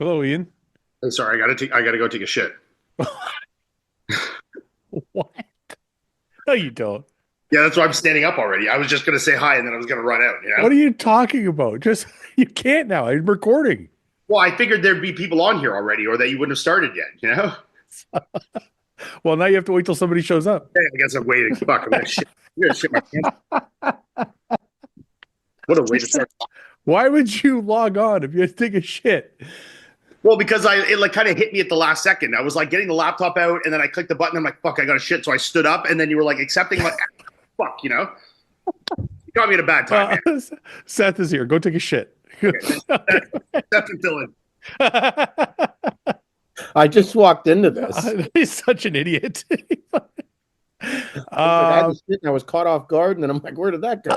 Hello, Ian. Hey, sorry, I gotta go take a shit. What? No, you don't. Yeah, that's why I'm standing up already. I was just gonna say hi and then I was gonna run out. You know? What are you talking about? Just you can't now. I'm recording. Well, I figured there'd be people on here already, or that you wouldn't have started yet. You know? Well, now you have to wait till somebody shows up. Hey, I guess I'm waiting. Fuck, I'm gonna shit my pants. What a way to start. Why would you log on if you had to take a shit? Well, because it like kind of hit me at the last second. I was like getting the laptop out, and then I clicked the button. I'm like, "Fuck, I got to shit." So I stood up, and then you were like accepting, like, "Fuck," you know. You got me at a bad time. Man. Seth is here. Go take a shit. Okay. Seth and Dylan. I just walked into this. He's such an idiot. I had to shit and I was caught off guard, and then I'm like, "Where did that go?"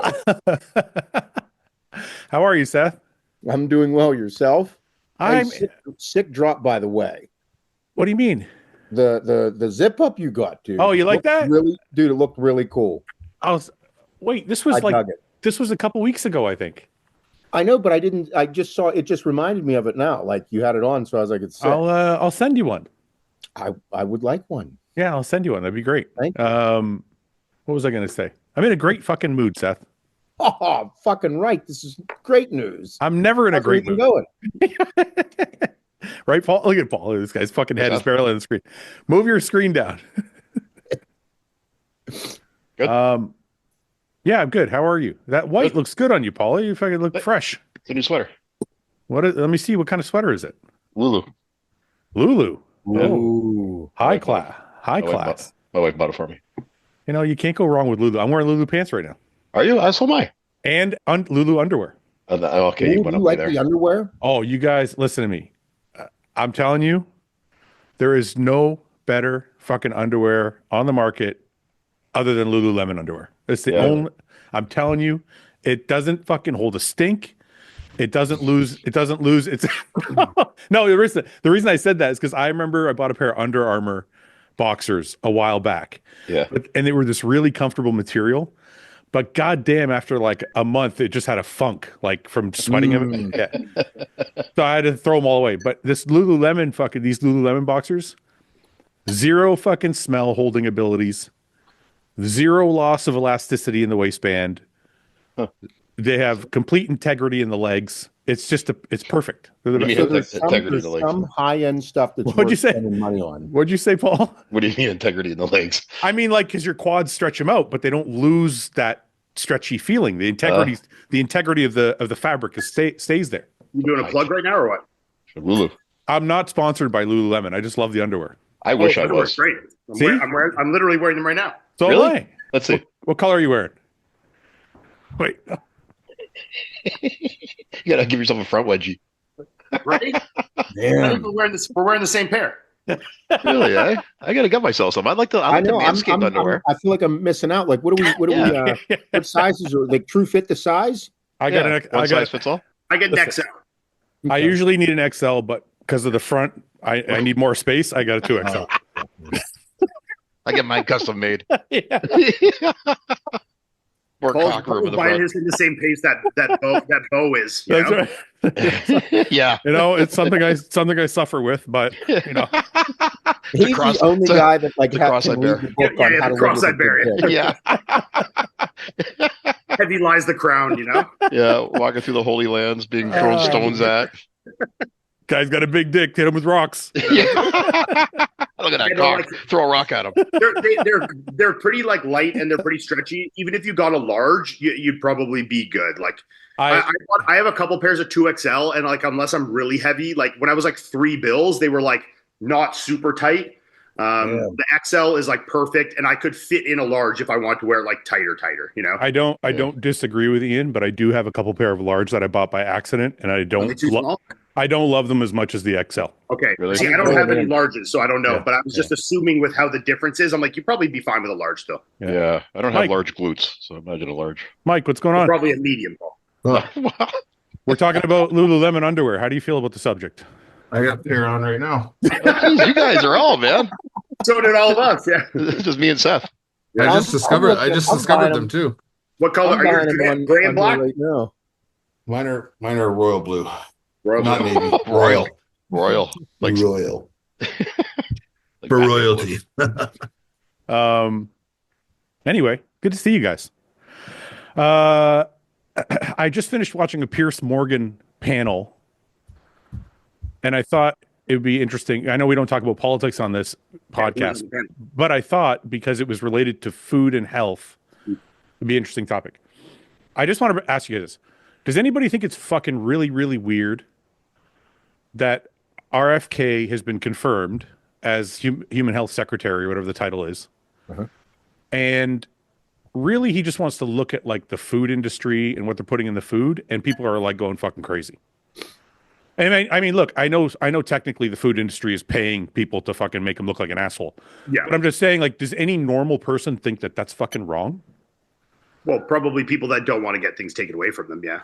How are you, Seth? I'm doing well. Yourself? I'm sick drop, by the way. What do you mean? The zip up you got, dude. Oh, you like that? Really, dude, it looked really cool. Wait, this was this was a couple weeks ago, I think. I know, but I just saw it. Just reminded me of it now. Like you had it on, so I was like, "It's sick." I'll send you one. I would like one. Yeah, I'll send you one. That'd be great. Thank you. What was I going to say? I'm in a great fucking mood, Seth. Oh, fucking right. This is great news. I'm never in a great mood. Going? Right, Paul? Look at Paul. This guy's fucking head is barely on the screen. Move your screen down. Good. Yeah, I'm good. How are you? That white looks good on you, Paul. You fucking look fresh. It's a new sweater. Let me see. What kind of sweater is it? Lulu. Oh, high class. My wife bought it for me. You know, you can't go wrong with Lulu. I'm wearing Lulu pants right now. Are you? So am I. And Lulu underwear. Okay, you went up like there. The underwear? Oh, you guys, listen to me. I'm telling you, there is no better fucking underwear on the market other than Lululemon underwear. It's the only. I'm telling you, it doesn't fucking hold a stink. It doesn't lose. It's no. The reason I said that is because I remember I bought a pair of Under Armour boxers a while back. Yeah, and they were this really comfortable material. But goddamn, after like a month, it just had a funk, like from sweating them. Yeah. So I had to throw them all away. But these Lululemon boxers, zero fucking smell holding abilities, zero loss of elasticity in the waistband. Huh. They have complete integrity in the legs. It's just it's perfect. There's some high-end stuff that's worth spending money on. What'd you say, Paul? What do you mean integrity in the legs? I mean, like, because your quads stretch them out, but they don't lose that stretchy feeling. The integrity of the fabric stays there. You doing a plug right now or what? Lulu. I'm not sponsored by Lululemon. I just love the underwear. I wish I was. Great. I'm literally wearing them right now. So really? am I. Let's see. What color are you wearing? Wait. You gotta give yourself a front wedgie. Right? Yeah. We're wearing the same pair. Really? I gotta get myself some. I like the Manscaped underwear. I feel like I'm missing out. Like, what sizes are like true fit the size? I got one size fits all. I get an XL. I usually need an XL, but because of the front, I need more space. I got a 2XL. I get mine custom made. Yeah. Paul's buying his in the same pace that bow is. That's right. Yeah. You know, it's something I suffer with, but you know. He's the only guy that like has to bear. read the book on how to cross-eyed bear. Yeah. Heavy lies the crown, you know? Yeah, walking through the Holy Lands, being thrown stones at. Guy's got a big dick. Hit him with rocks. Yeah. Look at that cock. Throw a rock at him. They're pretty like light and they're pretty stretchy. Even if you got a large, you'd probably be good. Like I have a couple pairs of 2XL, and like unless I'm really heavy, like when I was like $3 they were like not super tight. The XL is like perfect, and I could fit in a large if I want to wear it like tighter, you know. I don't disagree with Ian, but I do have a couple pair of large that I bought by accident, and I don't love them as much as the XL. Okay. Really? See, I don't have any larges, so I don't know. But I was just assuming with how the difference is, I'm like, you'd probably be fine with a large still. Yeah. I don't have large glutes, so imagine a large. Mike, what's going on? Probably a medium, Paul. We're talking about Lululemon underwear. How do you feel about the subject? I got a pair on right now. Jeez, you guys are all, man. So did all of us, yeah. Just me and Seth. Yeah, I just discovered them too. What color are you? Gray and black? Right now. Mine are royal blue. Royal Not blue. navy. Royal. Royal. Like Royal. like For Batman royalty. Anyway, good to see you guys. I just finished watching a Pierce Morgan panel, and I thought it would be interesting. I know we don't talk about politics on this podcast, but I thought because it was related to food and health, it'd be an interesting topic. I just want to ask you guys this. Does anybody think it's fucking really, really weird that RFK has been confirmed as Human Health Secretary, or whatever the title is, and really he just wants to look at like the food industry and what they're putting in the food, and people are like going fucking crazy. And I mean, look, I know technically the food industry is paying people to fucking make them look like an asshole. Yeah. But I'm just saying, like, does any normal person think that that's fucking wrong? Well, probably people that don't want to get things taken away from them, yeah.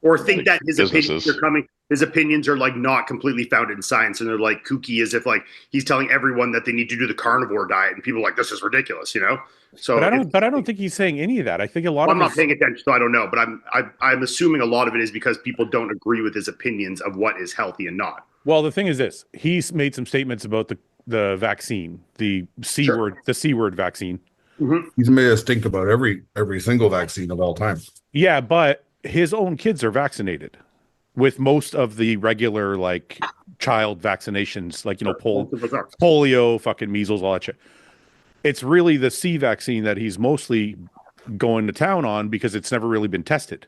Or think that his opinions are like not completely founded in science, and they're like kooky, as if like he's telling everyone that they need to do the carnivore diet, and people are like, this is ridiculous, you know? So but I don't think he's saying any of that. I think a lot of I'm not paying attention, so I don't know, but I'm assuming a lot of it is because people don't agree with his opinions of what is healthy and not. Well, the thing is this: he's made some statements about the vaccine, the C word vaccine. Mm-hmm. He's made us think about every single vaccine of all time. Yeah, but his own kids are vaccinated with most of the regular like child vaccinations, like, you know, polio, fucking measles, all that shit. It's really the C vaccine that he's mostly going to town on because it's never really been tested.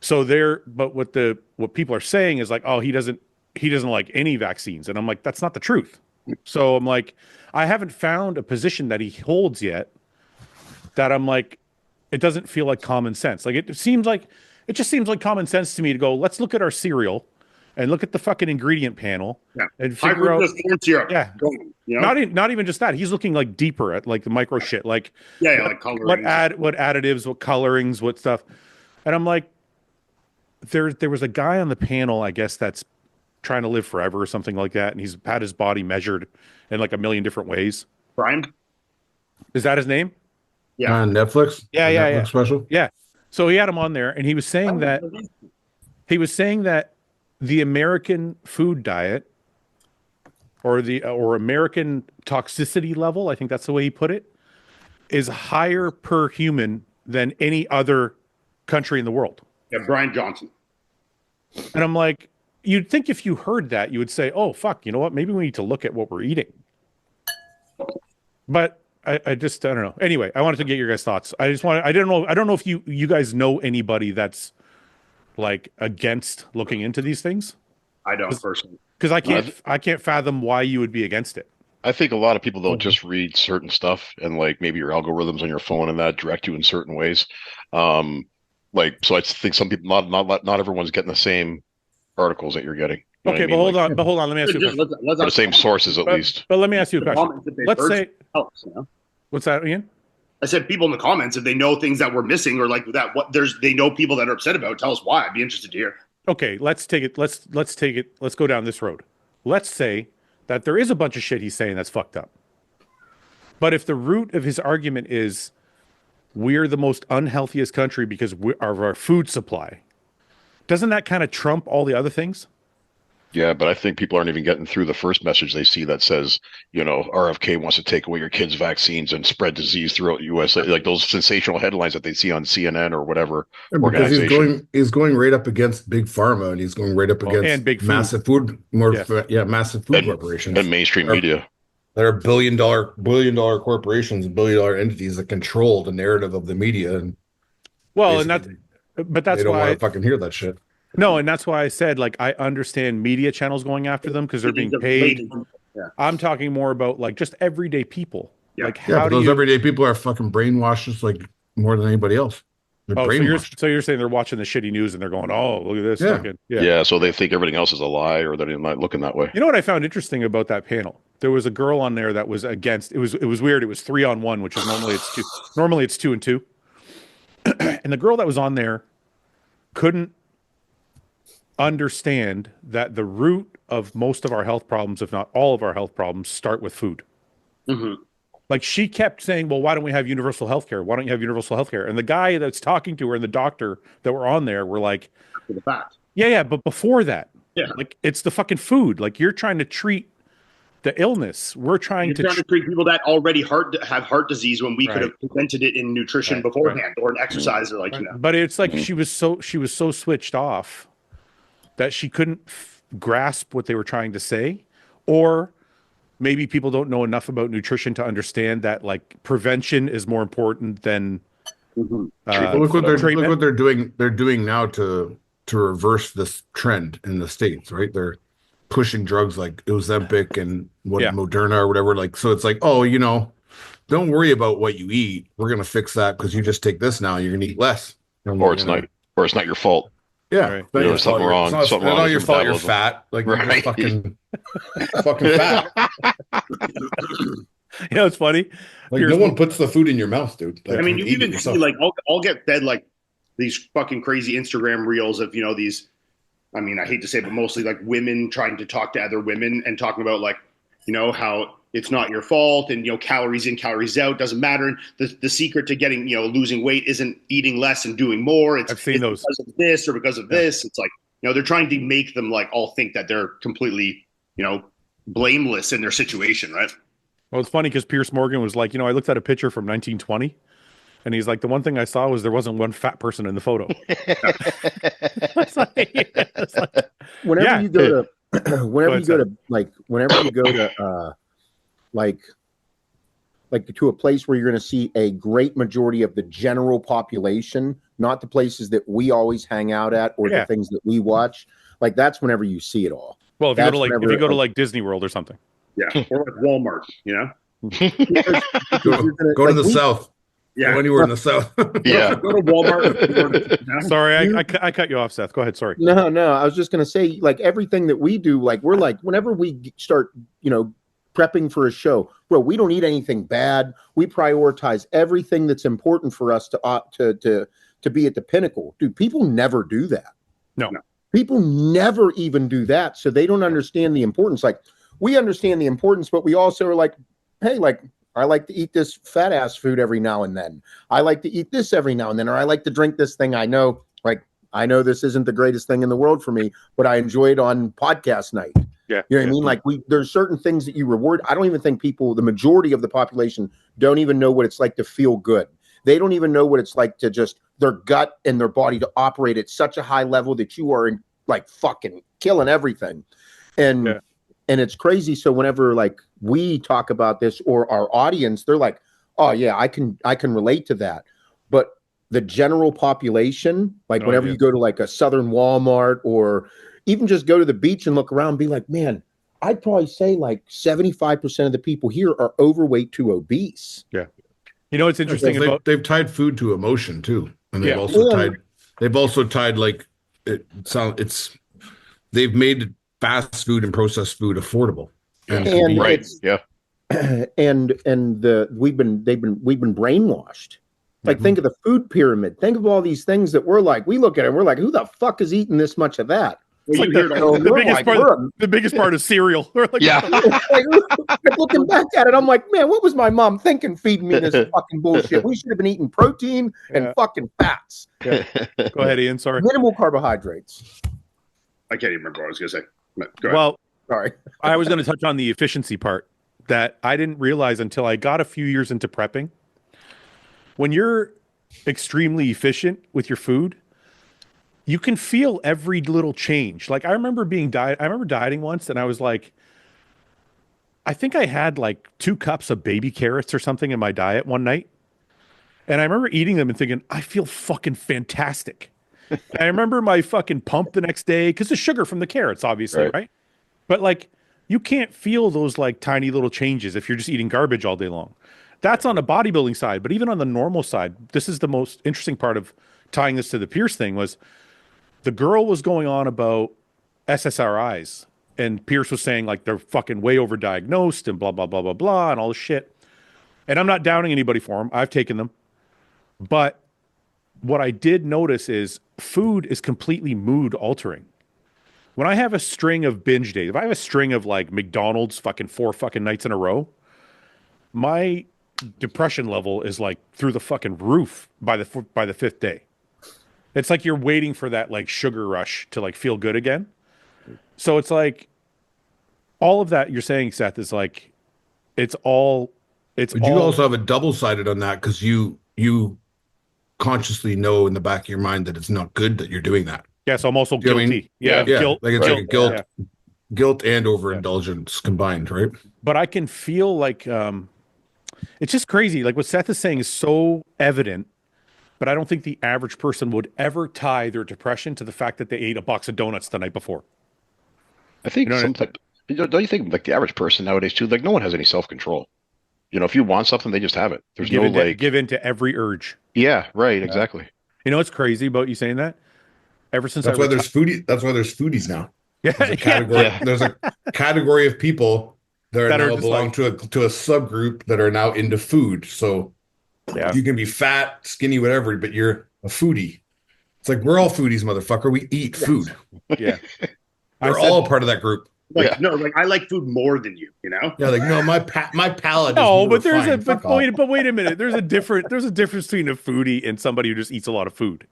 So but what people are saying is like, oh, he doesn't like any vaccines. And I'm like, that's not the truth. So I'm like, I haven't found a position that he holds yet that I'm like, it doesn't feel like common sense. Like it just seems like common sense to me to go, let's look at our cereal and look at the fucking ingredient panel and figure out. Yeah. You know? Not even just that. He's looking like deeper at like the micro shit, like like colorings. what additives, what colorings, what stuff. And I'm like, there was a guy on the panel, I guess, that's trying to live forever or something like that, and he's had his body measured in like a million different ways. Brian? Is that his name? Yeah. On Netflix? Yeah. Netflix special? Yeah. So he had him on there, and he was saying that the American food diet or American toxicity level, I think that's the way he put it, is higher per human than any other country in the world. Yeah, Brian Johnson. And I'm like, you'd think if you heard that, you would say, oh, fuck, you know what? Maybe we need to look at what we're eating. But I don't know. Anyway, I wanted to get your guys' thoughts. I don't know if you guys know anybody that's like against looking into these things. I don't personally. Because I can't fathom why you would be against it. I think a lot of people don't just read certain stuff, and like maybe your algorithms on your phone and that direct you in certain ways. Like, so I think some people, not everyone's getting the same articles that you're getting. You know okay, but I mean? hold on. Let me ask you a question. The same sources, at least. But let me ask you a question. Let's say, helps, you know? What's that, Ian? I said people in the comments, if they know things that we're missing or like that, they know people that are upset about, tell us why. I'd be interested to hear. Okay, let's take it. Let's take it. Let's go down this road. Let's say that there is a bunch of shit he's saying that's fucked up. But if the root of his argument is we're the most unhealthiest country because of our food supply, doesn't that kind of trump all the other things? Yeah, but I think people aren't even getting through the first message they see that says, you know, RFK wants to take away your kids' vaccines and spread disease throughout the U.S. Like those sensational headlines that they see on CNN or whatever. Because he's going right up against big pharma, and he's going right up against and big massive food, massive food corporations and mainstream media. There are billion dollar corporations and billion dollar entities that control the narrative of the media. And that's they don't why want to fucking hear that shit. No, and that's why I said, like, I understand media channels going after them because they're being paid. Yeah. I'm talking more about like just everyday people. Yeah. Like, how do those everyday people are fucking brainwashed just like more than anybody else. They're brainwashed. So you're saying they're watching the shitty news and they're going, oh, look at this. Yeah. Fucking, Yeah, so they think everything else is a lie, or they're not looking that way. You know what I found interesting about that panel? There was a girl on there that was against. It was weird. It was 3-on-1, which is normally it's 2. Normally it's 2 and 2. And the girl that was on there couldn't understand that the root of most of our health problems, if not all of our health problems, start with food. Mm-hmm. Like, she kept saying, well, why don't we have universal health care? Why don't you have universal health care? And the guy that's talking to her and the doctor that were on there were like, the fact. yeah, but before that, Yeah. Like it's the fucking food. Like you're trying to treat the illness. We're trying You're to trying to treat people that already have heart disease when we could have prevented it in nutrition beforehand or in exercise or like, But it's like she was so switched off that she couldn't grasp what they were trying to say, or maybe people don't know enough about nutrition to understand that like prevention is more important than look what they're doing. They're doing now to reverse this trend in the States, right? They're pushing drugs like Ozempic and Moderna or whatever. Like, so it's like, oh, don't worry about what you eat. We're gonna fix that because you just take this now. You're gonna eat less, or it's not your fault. Yeah, there's something wrong. It's not your fault. You're fat. Like you're just fucking fat. It's funny. Like no one puts the food in your mouth, dude. Like, I mean, you even see like I'll get fed like these fucking crazy Instagram reels of these. I mean, I hate to say, but mostly like women trying to talk to other women and talking about like how it's not your fault and calories in, calories out doesn't matter. And the secret to getting losing weight isn't eating less and doing more. I've seen those because of this or because of this. It's like they're trying to make them like all think that they're completely blameless in their situation, right? Well, it's funny because Pierce Morgan was like, I looked at a picture from 1920, and he's like, the one thing I saw was there wasn't one fat person in the photo. Whenever you go to a place where you're going to see a great majority of the general population, not the places that we always hang out at or the things that we watch, like that's whenever you see it all. Well, if you go to like Disney World or something. Yeah, or like Walmart, Go to the South. Yeah, go anywhere in the South. Yeah, go to Walmart. Sorry, I cut you off, Seth. Go ahead. Sorry. No, I was just going to say, like everything that we do, like we're like whenever we start, prepping for a show, bro, we don't eat anything bad. We prioritize everything that's important for us to be at the pinnacle. Dude, people never do that. No. People never even do that, so they don't understand the importance. Like we understand the importance, but we also are like, hey, like I like to eat this fat ass food every now and then. I like to eat this every now and then, or I like to drink this thing. I know this isn't the greatest thing in the world for me, but I enjoy it on podcast night. Yeah. You know what I mean? Like there's certain things that you reward. I don't even think the majority of the population don't even know what it's like to feel good. They don't even know what it's like to just their gut and their body to operate at such a high level that you are in like fucking killing everything. And it's crazy. So whenever like we talk about this or our audience, they're like, oh yeah, I can relate to that. But the general population, like whenever you go to like a Southern Walmart or even just go to the beach and look around and be like, man, I'd probably say like 75% of the people here are overweight to obese. Yeah. It's interesting about they've tied food to emotion too. And they've also tied like they've made fast food and processed food affordable. And we've been brainwashed. Like think of the food pyramid. Think of all these things that we look at it and we're like, who the fuck is eating this much of that? It's like the biggest part of cereal. Like, looking back at it, I'm like, man, what was my mom thinking feeding me this fucking bullshit? We should have been eating protein and fucking fats. Yeah. Go ahead, Ian. Sorry. Minimal carbohydrates. I can't even remember what I was going to say. Go ahead. Well, sorry. I was going to touch on the efficiency part that I didn't realize until I got a few years into prepping. When you're extremely efficient with your food, you can feel every little change. Like I remember dieting once and I was like, I think I had like 2 cups of baby carrots or something in my diet one night. And I remember eating them and thinking, I feel fucking fantastic. And I remember my fucking pump the next day because the sugar from the carrots, obviously, right? But like, you can't feel those like tiny little changes if you're just eating garbage all day long. That's on the bodybuilding side, but even on the normal side, this is the most interesting part of tying this to the Pierce thing was the girl was going on about SSRIs and Pierce was saying like they're fucking way overdiagnosed and blah, blah, blah, blah, blah, and all this shit. And I'm not downing anybody for them. I've taken them. But what I did notice is food is completely mood altering. When I have a string of binge days, if I have a string of like McDonald's fucking 4 fucking nights in a row, my depression level is like through the fucking roof by the 5th day. It's like you're waiting for that like sugar rush to like feel good again. So it's like all of that you're saying, Seth, is like it's all. But you also have a double sided on that because you consciously know in the back of your mind that it's not good that you're doing that. Yeah, so I'm also guilty. I mean? Yeah. Guilt, like it's like a guilt and overindulgence combined, right? But I can feel like it's just crazy. Like what Seth is saying is so evident, but I don't think the average person would ever tie their depression to the fact that they ate a box of donuts the night before. I think don't you think like the average person nowadays too? Like no one has any self-control. You know, if you want something, they just have it. There's give in to every urge. Yeah, right, exactly. You know what's crazy about you saying that? Ever since that's why there's foodies now. Yeah, there's a category. There's a category of people that now belong like, to a subgroup that are now into food. So you can be fat, skinny, whatever, but you're a foodie. It's like we're all foodies, motherfucker. We eat food. Yeah, we're all part of that group. Like no, like I like food more than you. You know? Yeah, like no, my palate. No, but there's wait a minute. There's a difference between a foodie and somebody who just eats a lot of food.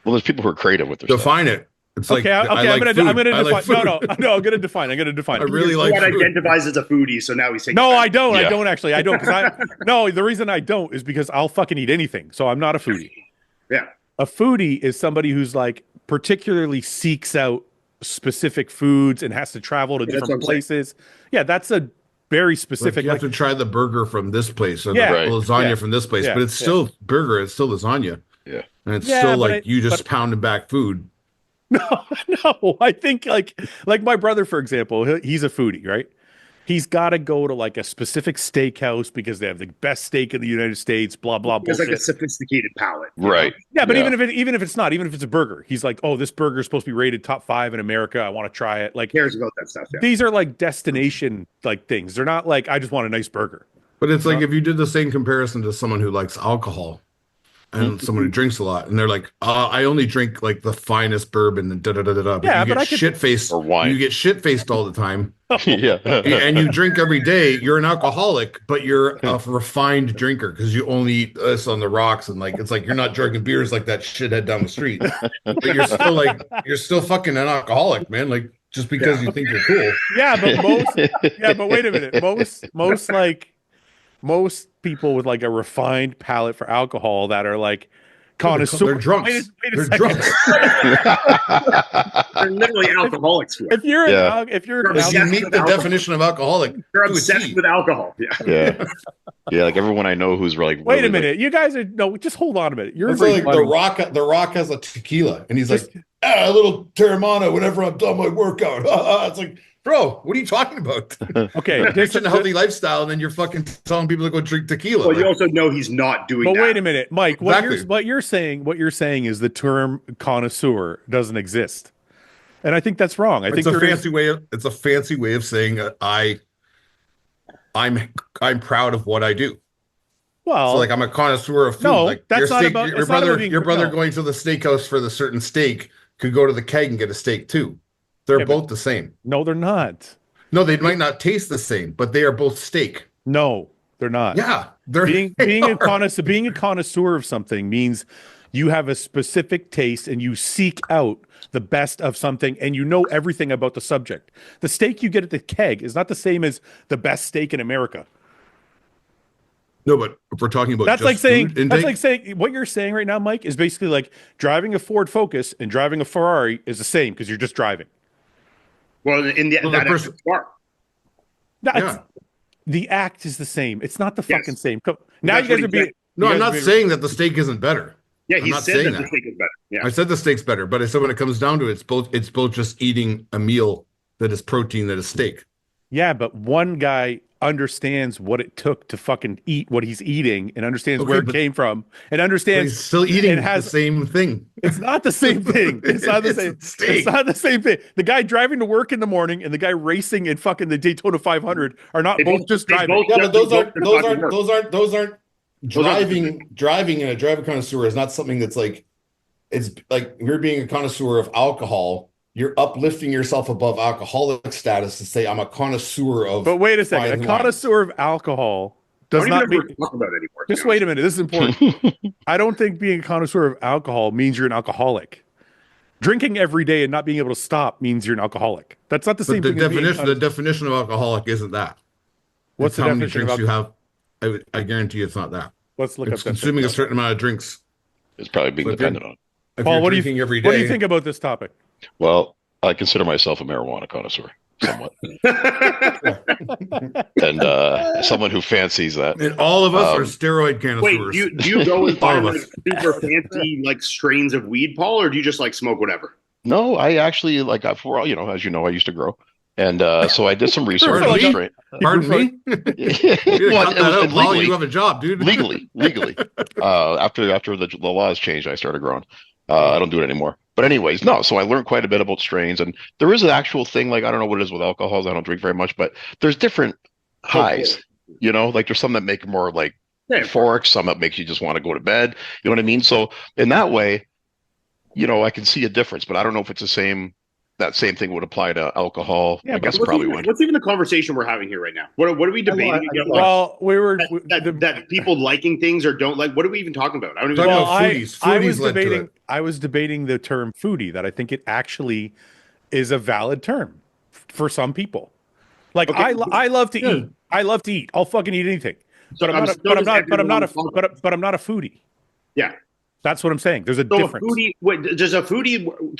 Well, there's people who are creative with their define stuff. It. It's like I'm gonna define. No, I'm gonna define. I really like what identifies as a foodie. So now he's saying no, I don't. Yeah. I don't actually. I don't. No, the reason I don't is because I'll fucking eat anything. So I'm not a foodie. Yeah, a foodie is somebody who's like particularly seeks out specific foods and has to travel to different places. Yeah, that's a very specific. Like you have to try the burger from this place or the lasagna from this place, but it's still burger. It's still lasagna. Yeah, and it's still like you just pounding back food. No, I think like my brother, for example, he's a foodie, right? He's got to go to like a specific steakhouse because they have the best steak in the United States. Blah blah. It's like a sophisticated palate, right? Know? Yeah, but even if it's a burger, he's like, oh, this burger is supposed to be rated top 5 in America. I want to try it. Like, cares about that stuff. Yeah. These are like destination like things. They're not like I just want a nice burger. But it's like if you did the same comparison to someone who likes alcohol. And someone who drinks a lot, and they're like, I only drink like the finest bourbon and da da da da da. But you get shit faced or wine. You get shit faced all the time. Yeah, and you drink every day. You're an alcoholic, but you're a refined drinker because you only eat this on the rocks, and like it's like you're not drinking beers like that shithead down the street. But you're still fucking an alcoholic, man. Like just because you think you're cool. Yeah, but wait a minute. Most people with like a refined palate for alcohol that are like connoisseurs. They're drunks. They're drunks. They're literally alcoholics. If you're you meet the definition of alcoholic, you're obsessed with alcohol. Yeah. Like everyone I know who's like. Wait a minute, you guys are just hold on a minute. You're like the Rock has a tequila, and he's like a little Terramana whenever I'm done my workout. It's like. Bro, what are you talking about? Okay, it's a healthy lifestyle, and then you're fucking telling people to go drink tequila. Well, you also know he's not doing that. But wait a minute, Mike. What you're saying is the term connoisseur doesn't exist, and I think that's wrong. It's a fancy way of saying I'm proud of what I do. Well, so like I'm a connoisseur of food. No, like that's not about your brother going to the steakhouse for the certain steak could go to the Keg and get a steak too. They're both the same. No, they're not. No, they might not taste the same, but they are both steak. No, they're not. Yeah, being a connoisseur of something means you have a specific taste and you seek out the best of something and you know everything about the subject. The steak you get at the Keg is not the same as the best steak in America. No, but if we're talking about that's like saying what you're saying right now, Mike, is basically like driving a Ford Focus and driving a Ferrari is the same because you're just driving. Well, the act is the same. It's not the fucking same. Now you guys are being. No, I'm not saying that the steak isn't better. Yeah, he said that the steak is better. Yeah, I said the steak's better, but I said when it comes down to it, it's both just eating a meal that is protein that is steak. Yeah, but one guy understands what it took to fucking eat what he's eating and understands where it came from and understands he's still eating the same thing. It's not the same thing. It's not the same. It's not the same thing. The guy driving to work in the morning and the guy racing in fucking the Daytona 500 are not both just driving. Yeah, but those aren't driving in a driver connoisseur is not something that's like it's like you're being a connoisseur of alcohol. You're uplifting yourself above alcoholic status to say I'm a connoisseur of. But wait a second, a connoisseur of alcohol does not mean. Talk about it anymore, just wait a minute. This is important. I don't think being a connoisseur of alcohol means you're an alcoholic. Drinking every day and not being able to stop means you're an alcoholic. That's not the same thing. The definition of alcoholic isn't that. What's the how many definition drinks of you have? I guarantee you it's not that. Let's look It's up consuming a certain amount of drinks. It's probably being dependent on. Paul, what do you think about this topic? Well, I consider myself a marijuana connoisseur, somewhat, and someone who fancies that. And all of us are steroid connoisseurs. Wait, do you go and find like super fancy like strains of weed, Paul, or do you just like smoke whatever? No, I actually like for you know, as you know, I used to grow, and so I did some research. Pardon me. Well, legally, you have a job, dude. legally. After the laws changed, I started growing. I don't do it anymore. But anyways, no. So I learned quite a bit about strains, and there is an actual thing. Like I don't know what it is with alcohols. I don't drink very much, but there's different highs. You know, like there's some that make more like euphoric, some that makes you just want to go to bed. You know what I mean? So in that way, you know, I can see a difference, but I don't know if it's the same. That same thing would apply to alcohol. Yeah, I guess it probably would. What's even the conversation we're having here right now? What are we debating? Well, that people liking things or don't like. What are we even talking about? I don't even know. Foodies I was debating the term foodie. That I think it actually is a valid term for some people. Like okay. I love to eat. I love to eat. I'll fucking eat anything. But I'm not a foodie. Yeah. That's what I'm saying. There's a difference. Can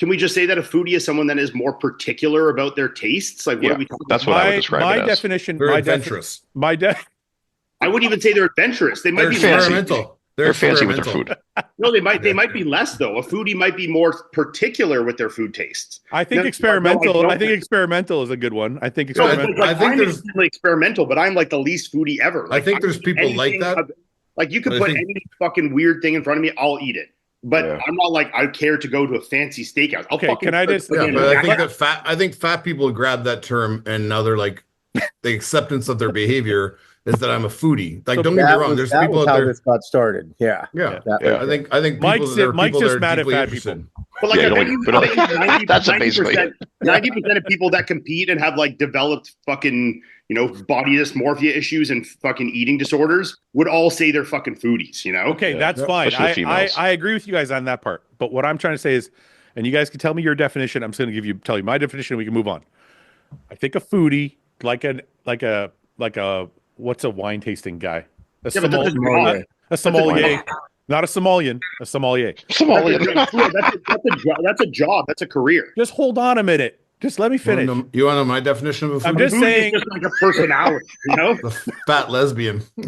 we just say that a foodie is someone that is more particular about their tastes? Like, what are we talking That's what I would describe my it as. Definition. They're adventurous. I wouldn't even say they're adventurous. They might be experimental. They're fancy with their food. No, they might be less though. A foodie might be more particular with their food tastes. I think experimental. I think experimental is a good one. I think experimental. I think there's experimental, but I'm like the least foodie ever. Like, I think there's people like that. Like you could put any fucking weird thing in front of me, I'll eat it. But I'm not like I care to go to a fancy steakhouse. Can I just? Yeah, but I think fat people grab that term and now they're like the acceptance of their behavior is that I'm a foodie. Like don't get me wrong, there's people out there. This got started. Yeah. I think Mike's just mad at fat people. But like that's amazing. 90% of people that compete and have like developed fucking body dysmorphia issues and fucking eating disorders would all say they're fucking foodies, Okay, that's fine. I agree with you guys on that part. But what I'm trying to say is, and you guys can tell me your definition. I'm just going to tell you my definition. And we can move on. I think a foodie, like a what's a wine tasting guy? A sommelier. Not a Somalian, a sommelier. That's a job. That's a career. Just hold on a minute. Just let me finish. You want to know my definition of a foodie? I'm just saying, just like a personality, The fat lesbian. A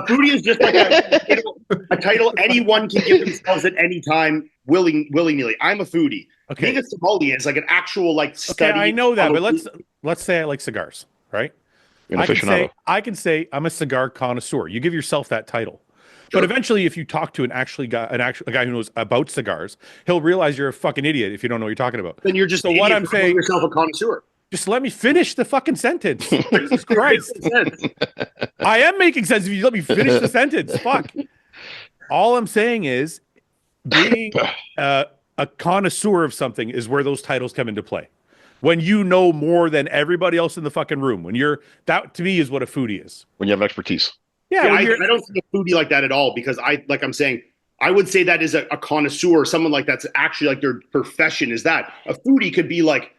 foodie is just like a title anyone can give themselves at any time, willy-nilly. I'm a foodie. Okay. Being a sommelier is like an actual study. Okay, I know that, but let's say I like cigars, right? I can say I'm a cigar connoisseur. You give yourself that title. Sure. But eventually, if you talk to a guy who knows about cigars, he'll realize you're a fucking idiot if you don't know what you're talking about. Then you're just what I'm saying. Yourself a connoisseur. Just let me finish the fucking sentence. Jesus Christ! I am making sense if you let me finish the sentence. Fuck. All I'm saying is, being a connoisseur of something is where those titles come into play. When you know more than everybody else in the fucking room, that to me is what a foodie is. When you have expertise. Yeah, I don't see a foodie like that at all because I'm saying, I would say that is a connoisseur, someone like that's actually like their profession is that. A foodie could be like,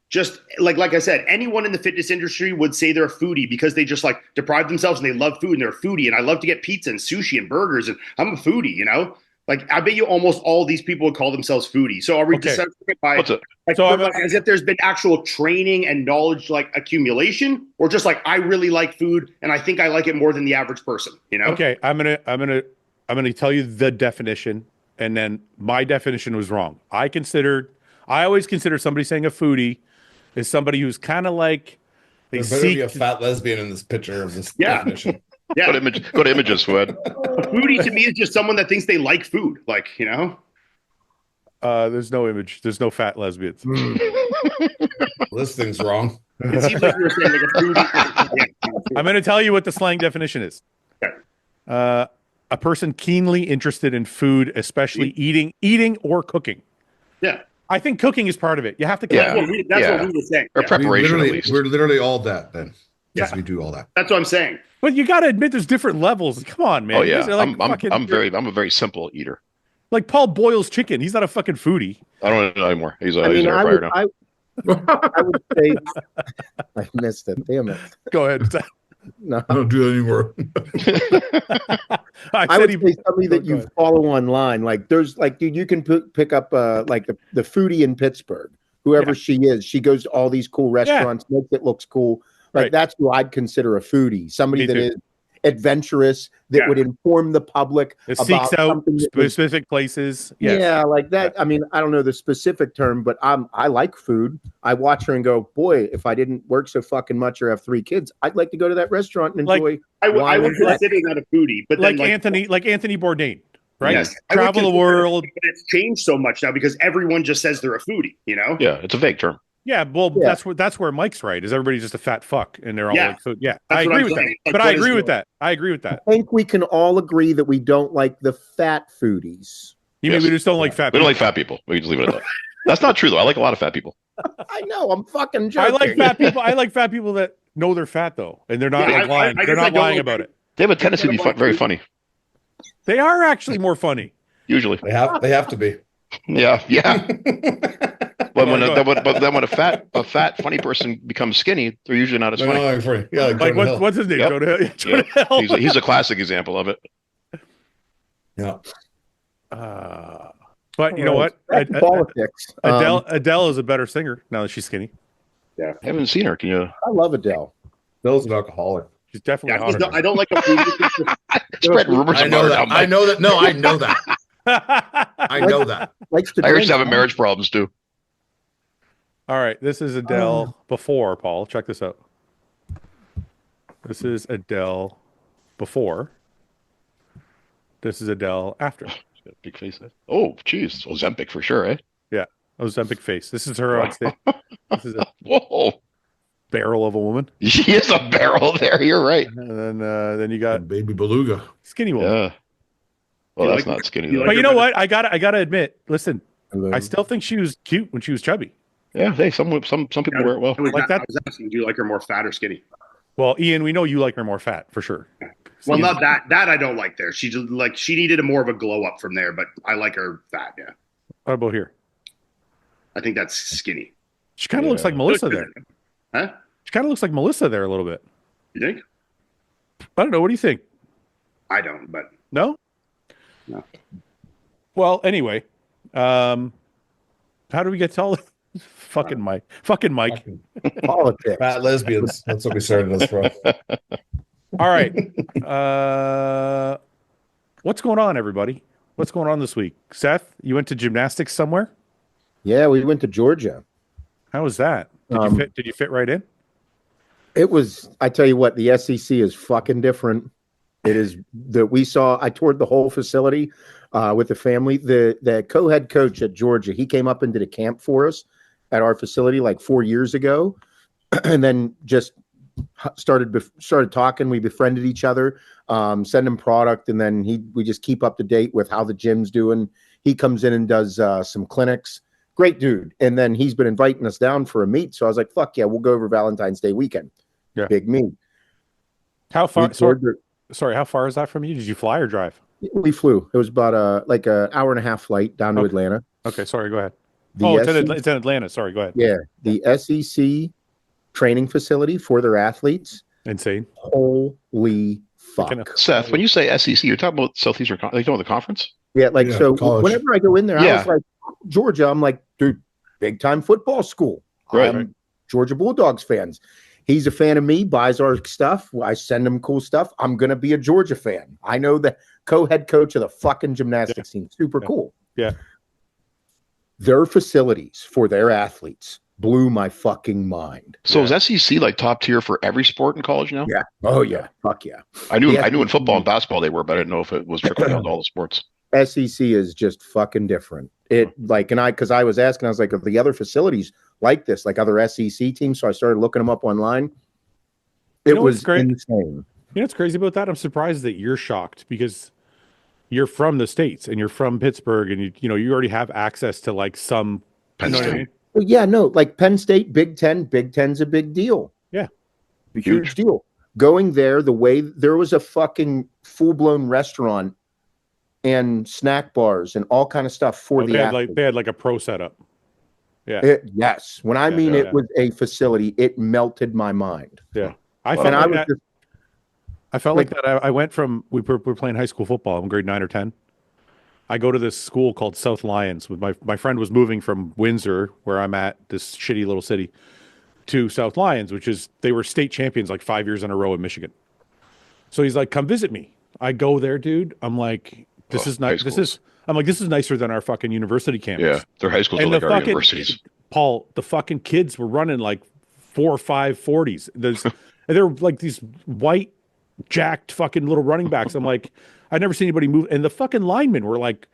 just like I said, anyone in the fitness industry would say they're a foodie because they just like deprive themselves and they love food and they're a foodie. And I love to get pizza and sushi and burgers and I'm a foodie, Like I bet you almost all these people would call themselves foodies. So are we deciding by as if there's been actual training and knowledge like accumulation, or just like I really like food and I think I like it more than the average person? Okay, I'm gonna tell you the definition, and then my definition was wrong. I always consider somebody saying a foodie is somebody who's kind of like there better be a fat lesbian in this picture of this definition. Yeah. Go to images, Fouad. A foodie to me is just someone that thinks they like food. Like, There's no image. There's no fat lesbians. This thing's wrong. It seems like you were saying like a foodie. I'm going to tell you what the slang definition is. Okay. A person keenly interested in food, especially eating or cooking. Yeah. I think cooking is part of it. You have to cook. That's what we were saying. Or preparation, at least. We're literally all that then. Yes, we do all that. That's what I'm saying. But you got to admit there's different levels. Come on, man. Oh yeah, like I'm a very simple eater. Like Paul boils chicken. He's not a fucking foodie. I don't know anymore. He's an air fryer now. I would say I missed it. Damn it. Go ahead. No. I don't do that anymore. I would say somebody that you follow online. Like there's like, dude, you can pick up like the foodie in Pittsburgh, whoever she is. She goes to all these cool restaurants, makes it looks cool. Like that's who I'd consider a foodie. Somebody that is adventurous, that would inform the public it about seeks out something specific places. Yes. Yeah, like that. I mean, I don't know the specific term, but I like food. I watch her and go, boy, if I didn't work so fucking much or have 3 kids, I'd like to go to that restaurant and enjoy. I would consider that a foodie, but like Anthony Bourdain, right? Yes, travel the world. But it's changed so much now because everyone just says they're a foodie. You know? Yeah, it's a vague term. Yeah, well, that's where Mike's right. Is everybody's just a fat fuck, and they're all like, so I agree with that. Like, but I agree with that. I agree with that. I think we can all agree that we don't like the fat foodies. You mean we just don't like fat people? We don't like fat people. We can just leave it at that. That's not true, though. I like a lot of fat people. I know. I'm fucking joking. I like fat people. I like fat people that know they're fat, though, and they're not lying. They're not lying about it. They have a tendency to be very funny. They are actually more funny. Usually. They have to be. Yeah. But when a fat funny person becomes skinny, they're usually not as funny. Yeah, like what's his name? Yep. Jonah Hill. He's a classic example of it. Yeah. But you know what? Politics. Adele is a better singer now that she's skinny. Yeah, I haven't seen her. Can you? I love Adele. Adele's an alcoholic. She's definitely hot. I don't like a foodie. Spread rumors I know that. I know that. No, I know that. I know that. Irish have marriage problems too. All right, this is Adele before, Paul. Check this out. This is Adele before. This is Adele after. She's got a big face. Oh, geez. Ozempic for sure, eh? Yeah, Ozempic face. This is her on stage. This is a barrel of a woman. She is a barrel there. You're right. And then you got baby beluga. Skinny woman. Yeah. Well, that's not skinny. But you know what? I gotta admit. Listen, I still think she was cute when she was chubby. Yeah, hey, some people wear it well. Like that. I was asking, do you like her more fat or skinny? Well, Ian, we know you like her more fat for sure. Well, not that. That I don't like there. She needed more of a glow up from there, but I like her fat. Yeah. What about here? I think that's skinny. She kind of looks like Melissa there. Huh? She kind of looks like Melissa there a little bit. You think? I don't know. What do you think? I don't, but no. Well, anyway, how do we get to all fucking Mike? Politics. Fat lesbians. That's what we started this from. All right. What's going on, everybody? What's going on this week? Seth, you went to gymnastics somewhere? Yeah, we went to Georgia. How was that? Did you fit right in? It was, I tell you what, the SEC is fucking different. It is that I toured the whole facility with the family. The co-head coach at Georgia, he came up and did a camp for us at our facility like 4 years ago, and then just started talking. We befriended each other, send him product, and then we just keep up to date with how the gym's doing. He comes in and does some clinics. Great dude. And then he's been inviting us down for a meet. So I was like, fuck yeah, we'll go over Valentine's Day weekend. Yeah. Big meet. How far? Sorry, how far is that from you? Did you fly or drive? We flew. It was about like an hour and a half flight down to Atlanta. Okay, sorry, go ahead. It's in Atlanta. Sorry, go ahead. Yeah, the SEC training facility for their athletes. Insane. Holy fuck. Seth, when you say SEC, you're talking about Southeastern, like the conference? Yeah, college. Whenever I go in there, I was like, Georgia, I'm like, dude, big time football school. Right. I'm Georgia Bulldogs fans. He's a fan of me, buys our stuff. I send him cool stuff. I'm going to be a Georgia fan. I know the co-head coach of the fucking gymnastics team. Super cool. Yeah. Their facilities for their athletes blew my fucking mind. So is SEC like top tier for every sport in college now? Yeah. Oh yeah. Fuck yeah. I knew in football and basketball they were, but I didn't know if it was trickling down to all the sports. SEC is just fucking different. Because I was asking, I was like, are the other facilities like this, like other SEC teams? So I started looking them up online. It was insane. You know what's crazy about that? I'm surprised that you're shocked because you're from the States and you're from Pittsburgh and you already have access to like some Penn State. What I mean? Well, yeah, no, like Penn State, Big Ten. Big Ten's a big deal. Yeah. A huge deal. Going there, there was a fucking full-blown restaurant and snack bars and all kind of stuff for the athletes. They had like a pro setup. Yeah. Yes. When I mean it was a facility, it melted my mind. Yeah. I felt like that. I went from we were playing high school football in grade 9 or 10. I go to this school called South Lyons with my friend was moving from Windsor, where I'm at, this shitty little city, to South Lyons, which is they were state champions like 5 years in a row in Michigan. So he's like, "Come visit me." I go there, dude. I'm like, "This is nice. This is nicer than our fucking university campus." Yeah, their high schools are like our universities. Paul, the fucking kids were running like 4 or 5 40s. And they're like these white, jacked fucking little running backs. I'm like, I'd never seen anybody move. And the fucking linemen were like,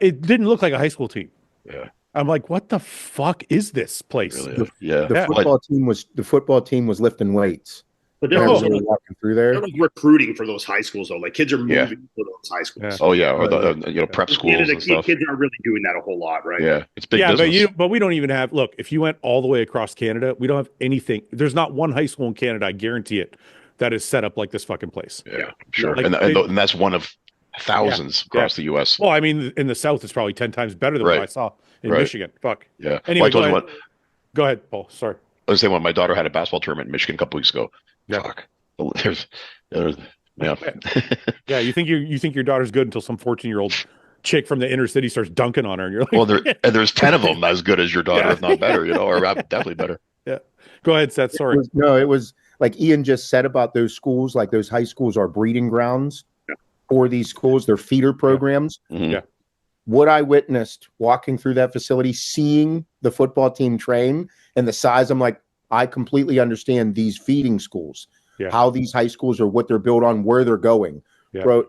it didn't look like a high school team. Yeah. I'm like, what the fuck is this place? Really? The football team was lifting weights. But they're walking through there. They're like recruiting for those high schools though. Like kids are moving for those high schools. Yeah. Oh yeah, or the prep schools and stuff. Kids aren't really doing that a whole lot, right? Yeah, it's big business. But we don't even have. Look, if you went all the way across Canada, we don't have anything. There's not one high school in Canada, I guarantee it, that is set up like this fucking place. Yeah, sure. Like, and that's one of thousands across the U.S. Well, I mean, in the South, it's probably 10 times better than what I saw in Michigan. Fuck. Yeah. Anyway, well, go ahead, Paul. Sorry. I was saying when my daughter had a basketball tournament in Michigan a couple weeks ago. Yeah. Fuck. There's yeah. You think your daughter's good until some 14-year-old chick from the inner city starts dunking on her, and you're like, well, there's 10 of them as good as your daughter, if not better, or definitely better. Yeah. Go ahead, Seth. Sorry. It was like Ian just said about those schools. Like those high schools are breeding grounds for these schools. They're feeder programs. Yeah. Mm-hmm. Yeah. What I witnessed walking through that facility, seeing the football team train and the size, I'm like, I completely understand these feeding schools. Yeah. How these high schools are, what they're built on, where they're going. Yeah. Bro,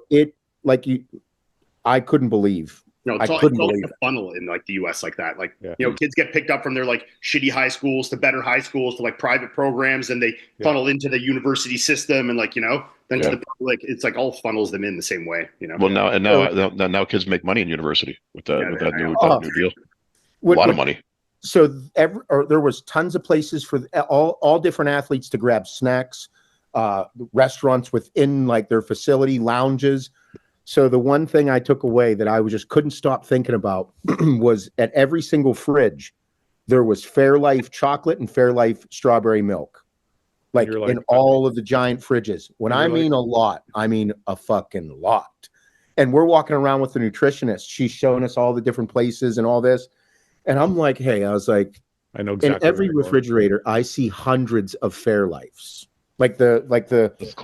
I couldn't believe. No, it's all like a funnel in like the US like that. Like, kids get picked up from their like shitty high schools to better high schools to like private programs, and they funnel into the university system, and then to the public. It's like all funnels them in the same way, Well, now kids make money in university with that new deal. A lot of money. So there was tons of places for all different athletes to grab snacks. Restaurants within like their facility, lounges. So the one thing I took away that I just couldn't stop thinking about was at every single fridge, there was Fairlife chocolate and Fairlife strawberry milk. Like in all of the giant fridges. When I mean a lot, I mean a fucking lot. And we're walking around with the nutritionist. She's showing us all the different places and all this. And I'm like, hey, I was like, I know exactly. In every refrigerator, I see hundreds of Fairlifes. Like the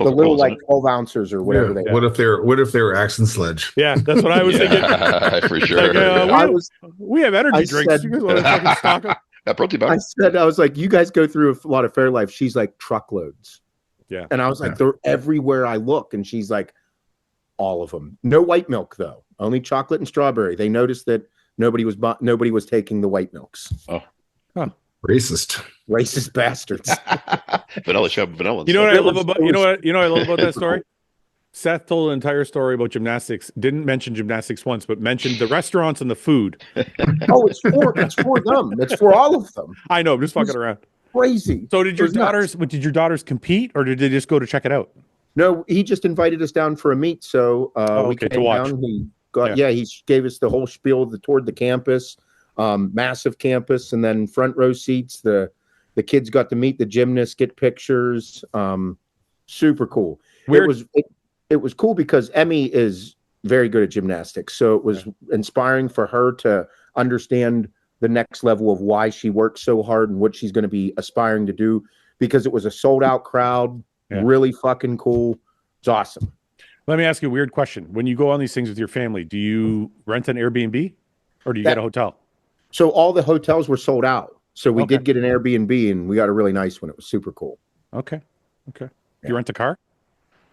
little like 12 ounces or whatever they are. What if they're Action Sledge? Yeah, that's what I was thinking. For sure. Like, we have energy drinks. You guys want to fucking stock them? Protein powder. I was like, you guys go through a lot of Fairlife. She's like, truckloads. Yeah. And I was like, they're everywhere I look. And she's like, all of them. No white milk though. Only chocolate and strawberry. They noticed that nobody was taking the white milks. Oh. Huh. Racist bastards. Vanilla chip, vanilla. You know what I love about I love about that story? Seth told an entire story about gymnastics. Didn't mention gymnastics once, but mentioned the restaurants and the food. Oh, it's for them. It's for all of them. I know. I'm just fucking around. Crazy. So did your daughters compete, or did they just go to check it out? No, he just invited us down for a meet. So we came to watch. down. He gave us the whole spiel toward the campus. Massive campus, and then front row seats. The kids got to meet the gymnasts, get pictures. Super cool. It was cool because Emmy is very good at gymnastics, so it was inspiring for her to understand the next level of why she works so hard and what she's going to be aspiring to do, because it was a sold out crowd. Really fucking cool. It's awesome. Let me ask you a weird question. When you go on these things with your family, do you rent an Airbnb or do you get a hotel? So all the hotels were sold out. So we did get an Airbnb, and we got a really nice one. It was super cool. Okay. Do you rent a car?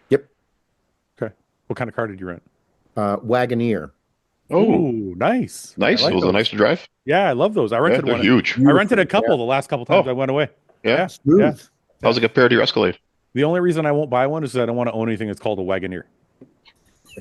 Yep. Okay. What kind of car did you rent? Wagoneer. Oh, nice. Nice. Like was it nice to drive? Yeah, I love those. I rented one. Huge. I rented a couple the last couple times I went away. Yeah. Yeah. How's it compare to your Escalade? The only reason I won't buy one is that I don't want to own anything that's called a Wagoneer.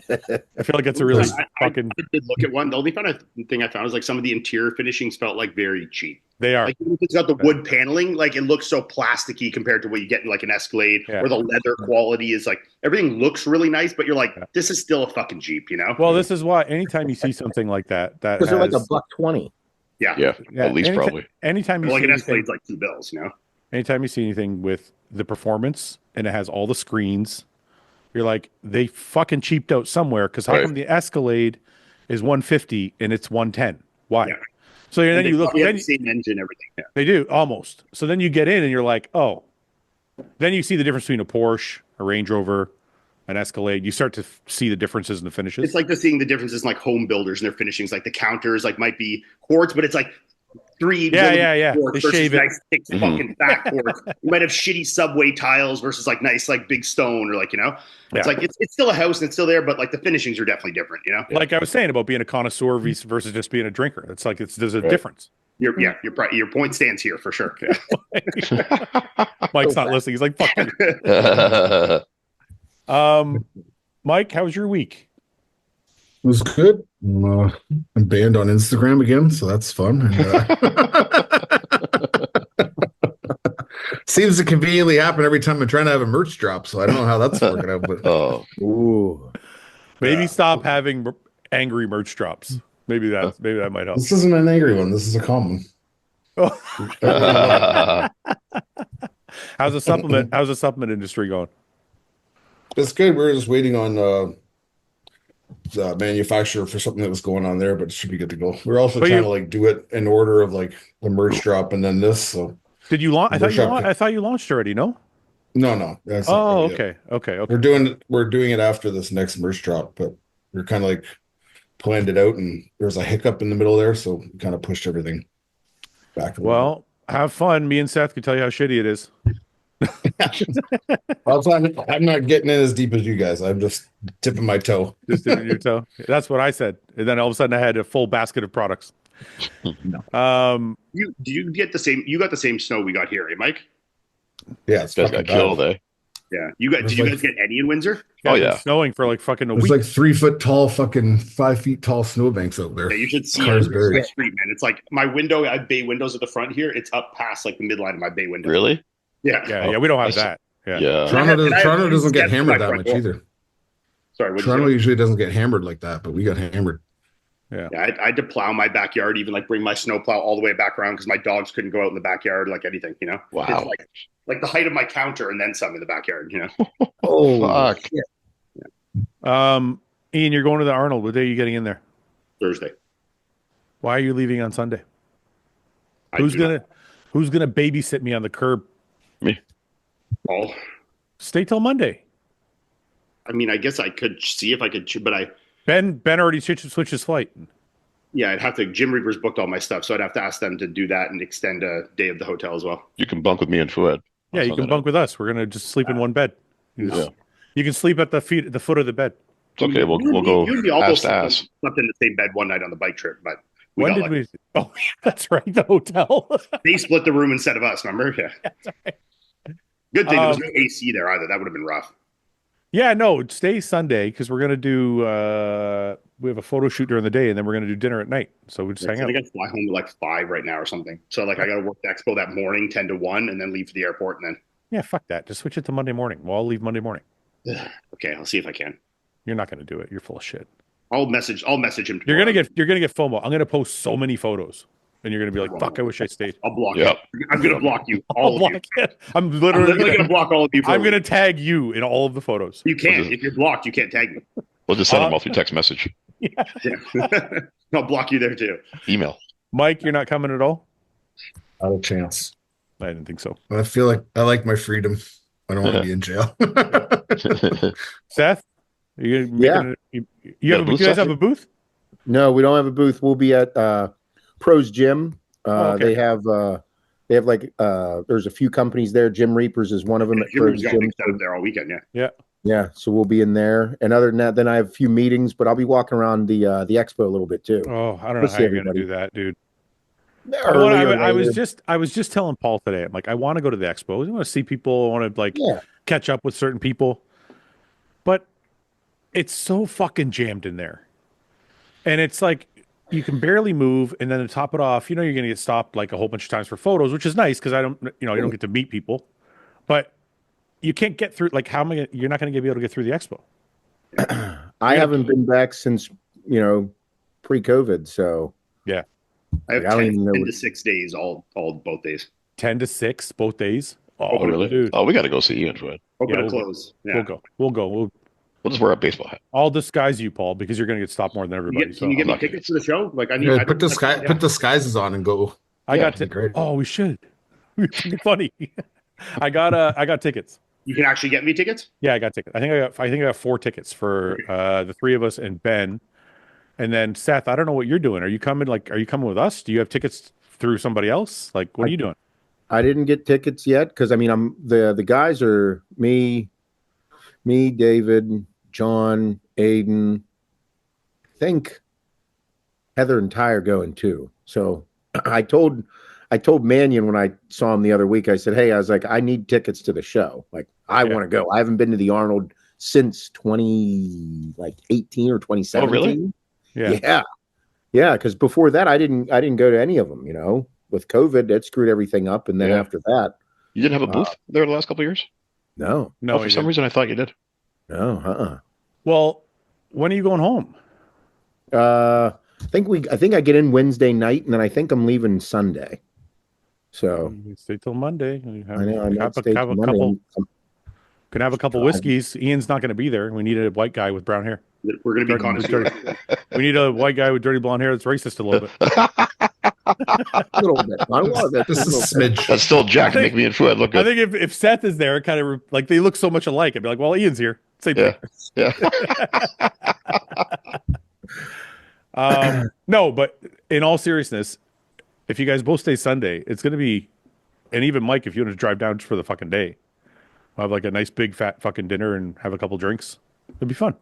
I feel like it's a really fucking. I did look at one. The only thing I found was like some of the interior finishings felt like very cheap. They are. Like even if it's got the wood paneling, like it looks so plasticky compared to what you get in like an Escalade, where the leather quality is like everything looks really nice, but you're like, this is still a fucking Jeep, you know? Well, this is why anytime you see something like that, because they're like $120. Yeah, at least probably. Anytime you like see an anything, Escalade's like $2, you know? anytime you see anything with the performance and it has all the screens, you're like, they fucking cheaped out somewhere, because how come the Escalade is 150 and it's 110? Why? Yeah. So then you look, then the same engine, everything. Yeah. They do almost. So then you get in and you're like, oh. Then you see the difference between a Porsche, a Range Rover, an Escalade. You start to see the differences in the finishes. It's like seeing the differences in like home builders and their finishings. Like the counters, like might be quartz, but it's like 3 They shave it. Nice thick fucking fat quartz. You might have shitty subway tiles versus like nice like big stone, or like, you know, it's like it's still a house and it's still there, but like the finishings are definitely different, you know. Like I was saying about being a connoisseur versus just being a drinker. It's like there's a difference. Your point stands here for sure. Mike's not listening. He's like, fuck you. Mike, how was your week? It was good. I'm banned on Instagram again, so that's fun. And, seems to conveniently happen every time I'm trying to have a merch drop, so I don't know how that's working out. But maybe stop having angry merch drops. Maybe that might help. This isn't an angry one. This is a calm one. How's the supplement industry going? It's good. We're just waiting on the manufacturer for something that was going on there, but it should be good to go. We're also trying to like do it in order of like the merch drop and then this. So did you launch? I thought you launched already. No. No. That's okay. We're doing it after this next merch drop, but we're kind of like planned it out, and there's a hiccup in the middle there, so we kind of pushed everything back. Well, have fun. Me and Seth can tell you how shitty it is. I'm not getting in as deep as you guys. I'm just tipping my toe. Just dipping your toe. That's what I said. And then all of a sudden I had a full basket of products. No. You got the same snow we got here, eh, Mike? Yeah, it's fucking killed, eh? Yeah. Did you guys get any in Windsor? Yeah, it's snowing for like fucking a week. There's like 3 foot tall, fucking 5 feet tall snowbanks out there. Yeah, you should see it on the street, man. It's like my window, I have bay windows at the front here. It's up past like the midline of my bay window. Really? Yeah. We don't have that. Yeah. Toronto doesn't get hammered that much either. Sorry, Toronto usually doesn't get hammered like that, but we got hammered. Yeah, I had to plow my backyard, even like bring my snow plow all the way back around because my dogs couldn't go out in the backyard like anything, you know. Wow. It's like the height of my counter and then some in the backyard, you know. Oh fuck. Yeah. Ian, you're going to the Arnold. What day are you getting in there? Thursday. Why are you leaving on Sunday? Who's gonna babysit me on the curb? Me. Paul. Stay till Monday. I mean, I guess I could see if I could, but Ben already switched his flight. Yeah, I'd have to. Jim Reaper's booked all my stuff, so I'd have to ask them to do that and extend a day of the hotel as well. You can bunk with me and Fouad. Yeah, you can bunk with us. We're gonna just sleep in one bed. You can sleep at the foot of the bed. It's okay. We'll go ass to ass. Slept in the same bed one night on the bike trip, but when did we? Oh, that's right, the hotel. They split the room instead of us. Remember? Yeah. That's right. Good thing there was no AC there either. That would have been rough. Yeah, no, stay Sunday because we're gonna do. We have a photo shoot during the day, and then we're gonna do dinner at night. So we just hang out. I think I fly home at like 5 right now or something. So like I got to work the expo that morning, 10 to 1, and then leave for the airport, and then. Yeah, fuck that. Just switch it to Monday morning. Well, I'll leave Monday morning. Okay, I'll see if I can. You're not gonna do it. You're full of shit. I'll message him. Tomorrow. You're gonna get FOMO. I'm gonna post so many photos. And you're going to be like, fuck, I wish I stayed. I'll block you. I'm going to block you. I'm literally going to block all of you. I'm going to tag you in all of the photos. You can't. If you're blocked, you can't tag me. We'll just send them all through text message. Yeah. I'll block you there too. Email. Mike, you're not coming at all? Not a chance. I didn't think so. I feel like I like my freedom. I don't want to be in jail. Seth? You guys have a booth? No, we don't have a booth. We'll be at Pro's Gym. Okay. They have like there's a few companies there. Gym Reapers is one of them at Pro's Gym. There all weekend, yeah. So we'll be in there. And other than that, then I have a few meetings, but I'll be walking around the expo a little bit too. Oh, I don't know how you're gonna do that, dude. I was just telling Paul today. I'm like, I want to go to the expo. I want to see people. I want to catch up with certain people, but it's so fucking jammed in there, and it's like you can barely move, and then to top it off, you're going to get stopped like a whole bunch of times for photos, which is nice because you don't get to meet people, but you can't get through. Like, how am I? You're not going to be able to get through the expo. I haven't been back since pre-COVID, so yeah. I have 10 to 6 days, both days. 10 to 6 both days. Oh, really? Dude. Oh, we got to go see Iain. Open and close. Yeah. We'll go. We'll just wear a baseball hat. I'll disguise you, Paul, because you're going to get stopped more than everybody. Can you get me tickets to the show? Like, I need put disguises on and go. I got great. Oh, we should. It'd be funny. I got tickets. You can actually get me tickets? Yeah, I got tickets. I think I got 4 tickets for the 3 of us and Ben. And then Seth, I don't know what you're doing. Are you coming with us? Do you have tickets through somebody else? Like, what are you doing? I didn't get tickets yet because I'm the guys are me, David, John, Aiden. I think Heather and Ty are going too. So I told Mannion when I saw him the other week, I said, hey, I was like, I need tickets to the show. Like, I want to go. I haven't been to the Arnold since 2018 or 2017. Oh, really? Yeah. Because before that, I didn't go to any of them. With COVID, that screwed everything up. And then after that, you didn't have a booth there the last couple of years? No. For some reason, I thought you did. No. Well, when are you going home? I think I get in Wednesday night, and then I think I'm leaving Sunday. So stay till Monday. I know. Can have a couple whiskeys. Ian's not going to be there. We need a white guy with brown hair. We're going to be connoisseurs. We need a white guy with dirty blonde hair that's racist a little bit. A little bit. Not a lot. That's just a smidge. That's still Jack. Make me and Fouad look good. I think if Seth is there, it kind of like they look so much alike. I'd be like, well, Ian's here. Same thing. Yeah. No, but in all seriousness, if you guys both stay Sunday, it's going to be, and even Mike, if you want to drive down just for the fucking day, we'll have like a nice big fat fucking dinner and have a couple drinks. It'd be fun.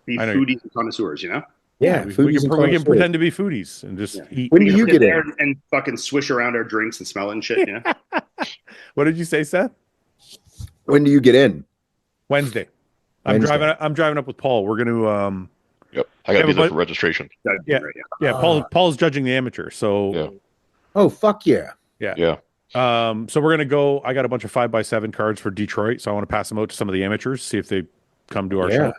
Be foodies and connoisseurs, Yeah, we can pretend to be foodies and just eat. When do you get in? And fucking swish around our drinks and smell it and shit, What did you say, Seth? When do you get in? Wednesday. I'm driving up with Paul. We're going to Yep. I got to be there for registration. Yeah. Paul's judging the amateur, so Oh, fuck yeah. Yeah. So we're going to go. I got a bunch of 5x7 cards for Detroit, so I want to pass them out to some of the amateurs, see if they come to our show.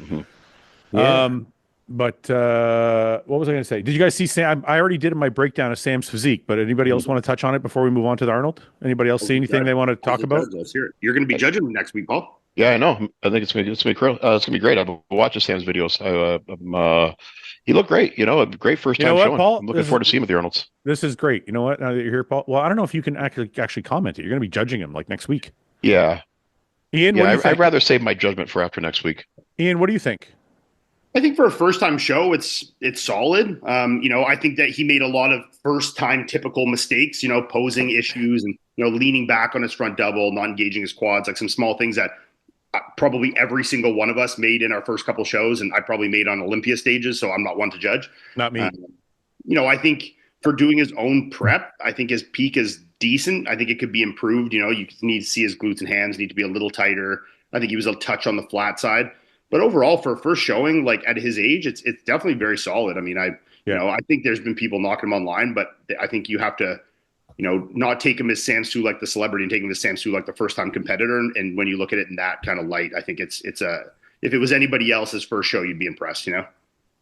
Mm-hmm. But what was I going to say? Did you guys see Sam? I already did my breakdown of Sam's physique, but anybody else want to touch on it before we move on to the Arnold? Anybody else see anything they want to talk about? Let's hear it. You're going to be judging me next week, Paul. Yeah, I know. I think it's gonna be great. I've been watching Sam's videos. He looked great. A great first time showing. Paul, I'm looking forward to seeing him at the Arnold's. This is great. You know what? Now that you're here, Paul. Well, I don't know if you can actually comment it. You're going to be judging him like next week. Yeah. Ian, what do you think? I'd rather save my judgment for after next week. Ian, what do you think? I think for a first time show, it's solid. I think that he made a lot of first time typical mistakes. Posing issues and leaning back on his front double, not engaging his quads, like some small things that probably every single one of us made in our first couple shows, and I probably made on Olympia stages, so I'm not one to judge. Not me. I think for doing his own prep, I think his peak is decent. I think it could be improved. You need to see his glutes and hands need to be a little tighter. I think he was a touch on the flat side, but overall for a first showing, like at his age, it's definitely very solid. I mean, I think there's been people knocking him online, but I think you have to, not take him as Sam Sulek, the celebrity, and take him as Sam Sulek, the first-time competitor. And when you look at it in that kind of light, I think if it was anybody else's first show, you'd be impressed. Can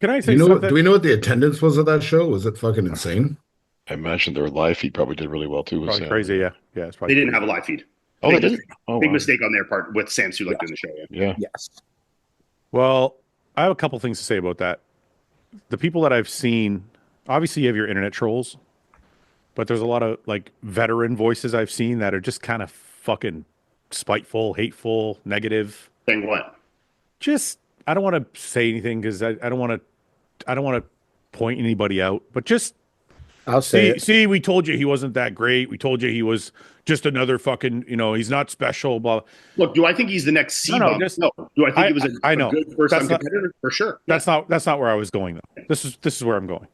I say something? Do we know what the attendance was at that show? Was it fucking insane? I imagine their live feed probably did really well too. Probably crazy, yeah. It's probably they didn't have a live feed. Oh, they didn't. Big mistake on their part with Sam Sulek doing the show. Yeah. Yes. Well, I have a couple things to say about that. The people that I've seen, obviously, you have your internet trolls. But there's a lot of like veteran voices I've seen that are just kind of fucking spiteful, hateful, negative. Saying what? Just I don't want to say anything because I don't want to point anybody out. But just I'll say see, we told you he wasn't that great. We told you he was just another fucking. He's not special. Blah. Look, do I think he's the next C-bump? No. Do I think he was a good first-time competitor? For sure. That's not where I was going though. This is where I'm going.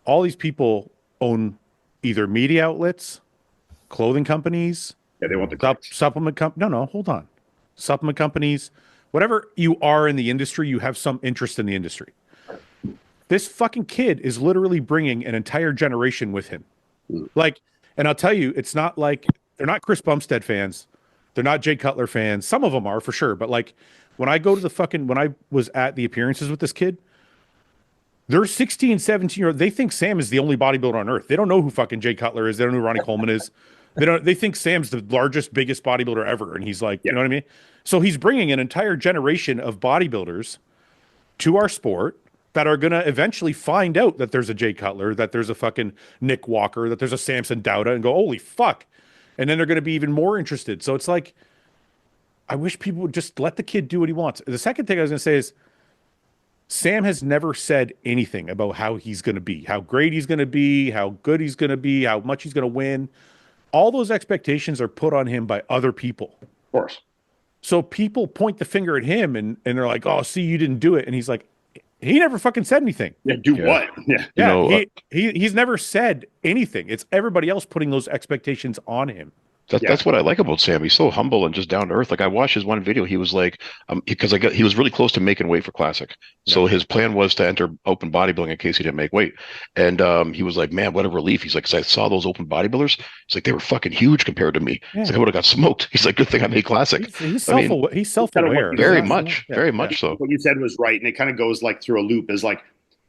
All these people own either media outlets, clothing companies. Yeah, they want the supplement company. No, hold on. Supplement companies, whatever you are in the industry, you have some interest in the industry. This fucking kid is literally bringing an entire generation with him. Like, and I'll tell you, it's not like they're not Chris Bumstead fans. They're not Jay Cutler fans. Some of them are for sure. But like when I go to when I was at the appearances with this kid, they're 16, 17-year-old. They think Sam is the only bodybuilder on earth. They don't know who fucking Jay Cutler is. They don't know who Ronnie Coleman is. They think Sam's the largest, biggest bodybuilder ever. And he's like, you know what I mean? So he's bringing an entire generation of bodybuilders to our sport that are going to eventually find out that there's a Jay Cutler, that there's a fucking Nick Walker, that there's a Samson Dauda, and go, holy fuck. And then they're going to be even more interested. So it's like, I wish people would just let the kid do what he wants. The second thing I was going to say is, Sam has never said anything about how he's going to be, how great he's going to be, how good he's going to be, how much he's going to win. All those expectations are put on him by other people. Of course. So people point the finger at him and they're like, oh, see, you didn't do it. And he's like, he never fucking said anything. Yeah, do what? Yeah. Yeah, you know, he's never said anything. It's everybody else putting those expectations on him. That's what I like about Sam. He's so humble and just down to earth. Like I watched his one video. He was like, because he was really close to making weight for Classic. So his plan was to enter open bodybuilding in case he didn't make weight. And he was like, man, what a relief. He's like, because I saw those open bodybuilders. He's like, they were fucking huge compared to me. He's like, I would have got smoked. He's like, good thing I made Classic. He's self-aware. Very much so. What you said was right. And it kind of goes like through a loop is like,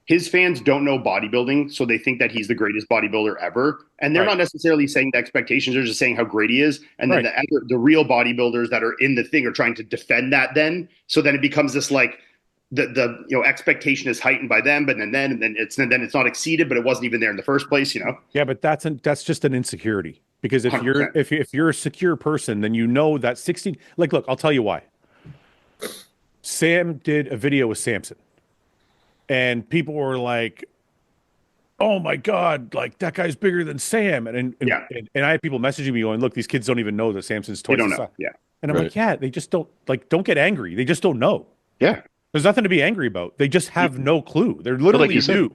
his fans don't know bodybuilding, so they think that he's the greatest bodybuilder ever. And they're not necessarily saying the expectations, they're just saying how great he is. And then the real bodybuilders that are in the thing are trying to defend that then. So then it becomes this like the expectation is heightened by them, but then it's not exceeded, but it wasn't even there in the first place, you know? Yeah, but that's just an insecurity. Because if 100%. if you're a secure person, then you know that 16, like, look, I'll tell you why. Sam did a video with Samson. And people were like, oh my God, like that guy's bigger than Sam. And I had people messaging me going, look, these kids don't even know that Samson's twice the size. Yeah. And I'm like, yeah, they just don't get angry. They just don't know. Yeah. There's nothing to be angry about. They just have no clue. They're literally new.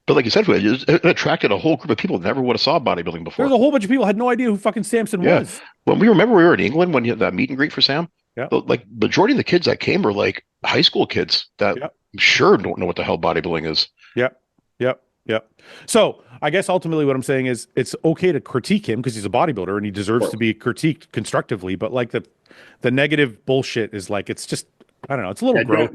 But like you said, it attracted a whole group of people that never would have saw bodybuilding before. There's a whole bunch of people who had no idea who fucking Samson was. When we were in England when you had that meet and greet for Sam, like majority of the kids that came were like high school kids that I'm sure don't know what the hell bodybuilding is. Yep. So I guess ultimately what I'm saying is it's okay to critique him because he's a bodybuilder and he deserves to be critiqued constructively. But like the negative bullshit is like, it's just, I don't know. It's a little gross.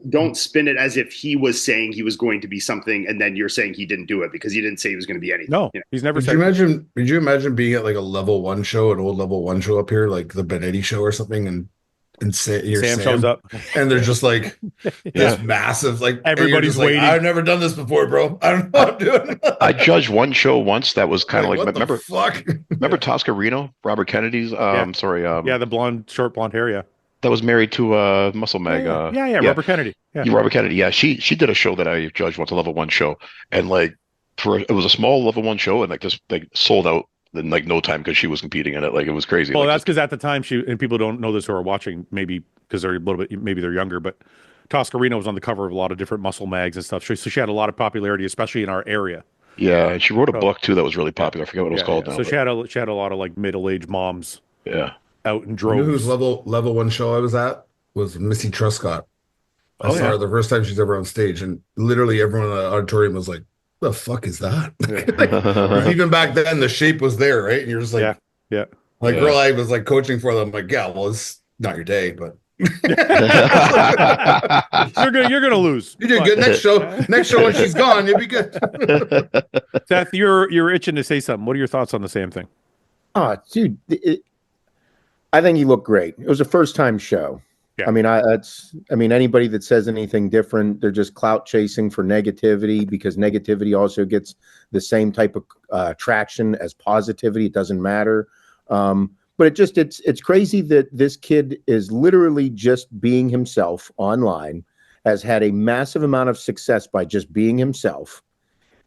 Don't spin it as if he was saying he was going to be something, and then you're saying he didn't do it because he didn't say he was going to be anything. No, he's never said. Could you imagine being at like a level 1 show, an old level 1 show up here, like the Benetti show or something, and Sam shows up, and they're just like this massive, like everybody's waiting. I've never done this before, bro. I don't know what I'm doing. I judged one show once that was kind of like fuck? Remember Toscarino, Robert Kennedy's? The short blonde hair, that was married to Muscle Mag. Robert Kennedy. Robert Kennedy. Yeah, she did a show that I judged once, a level 1 show, and like it was a small level 1 show, and like just like sold out in like no time because she was competing in it. Like it was crazy. Well, like, that's because at the time and people don't know this who are watching, maybe because they're a little bit, maybe they're younger, but Toscarino was on the cover of a lot of different muscle mags and stuff. So she had a lot of popularity, especially in our area. Yeah, and she wrote a book too that was really popular. I forget what it was called now. So she had a lot of like middle-aged moms. Yeah. Out in droves. You know whose level 1 show I was at was Missy Truscott. I saw her the first time she's ever on stage, and literally everyone in the auditorium was like, "The fuck is that?" Like, even back then, the shape was there, right? And you're just like, girl, I was like coaching for them. I'm like, yeah, well, it's not your day, but you're gonna lose. You did good. Next show when she's gone, you'll be good. Seth, you're itching to say something. What are your thoughts on the same thing? Oh, dude. I think he looked great. It was a first-time show. Yeah. I mean, anybody that says anything different, they're just clout chasing for negativity because negativity also gets the same type of traction as positivity. It doesn't matter. But it's crazy that this kid is literally just being himself online, has had a massive amount of success by just being himself.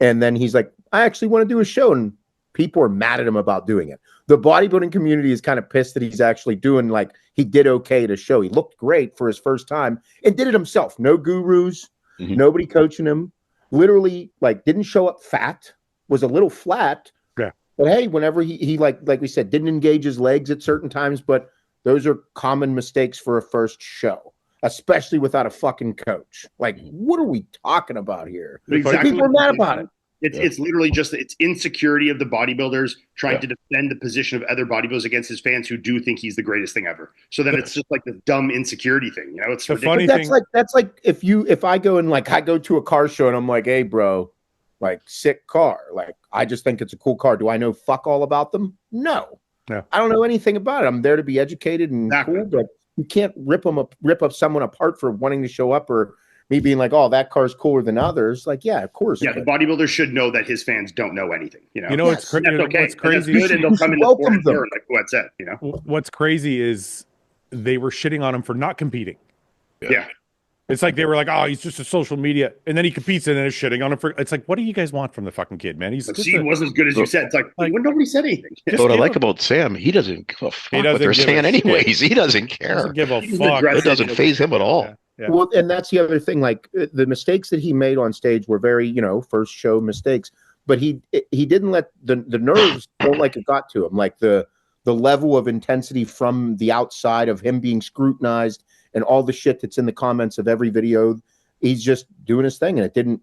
And then he's like, I actually want to do a show, and people are mad at him about doing it. The bodybuilding community is kind of pissed that he's actually doing, like, he did okay to show. He looked great for his first time and did it himself. No gurus, nobody coaching him. Literally, like, didn't show up fat, was a little flat. Yeah. But hey, whenever he like we said, didn't engage his legs at certain times, but those are common mistakes for a first show. especially without a fucking coach. Like, what are we talking about here? Exactly. People are mad about it. It's literally just it's insecurity of the bodybuilders trying to defend the position of other bodybuilders against his fans who do think he's the greatest thing ever. So then it's just like the dumb insecurity thing, you know? It's the ridiculous. funny That's thing. that's like if I go and like I go to a car show and I'm like, hey, bro, like sick car. Like I just think it's a cool car. Do I know fuck all about them? No. I don't know anything about it. I'm there to be educated and cool, but you can't rip up someone apart for wanting to show up or me being like, oh, that car's cooler than others. Like, yeah, of course. Yeah, the bodybuilders should know that his fans don't know anything. You know, It's crazy. What's crazy? Good, and they'll come in the door like Fouad said. You know, what's crazy is they were shitting on him for not competing. Yeah. It's like they were like, oh, he's just a social media, and then he competes and then is shitting on him for. It's like, what do you guys want from the fucking kid, man? He's he wasn't as good as you said. It's like nobody said anything. What I like about Sam, he doesn't give a fuck what they're saying anyways. He doesn't care. Doesn't give a fuck. It doesn't phase him at all. Yeah. Well, and that's the other thing. Like the mistakes that he made on stage were very, first show mistakes. But he didn't let the nerves don't like it got to him. Like the level of intensity from the outside of him being scrutinized and all the shit that's in the comments of every video. He's just doing his thing, and it didn't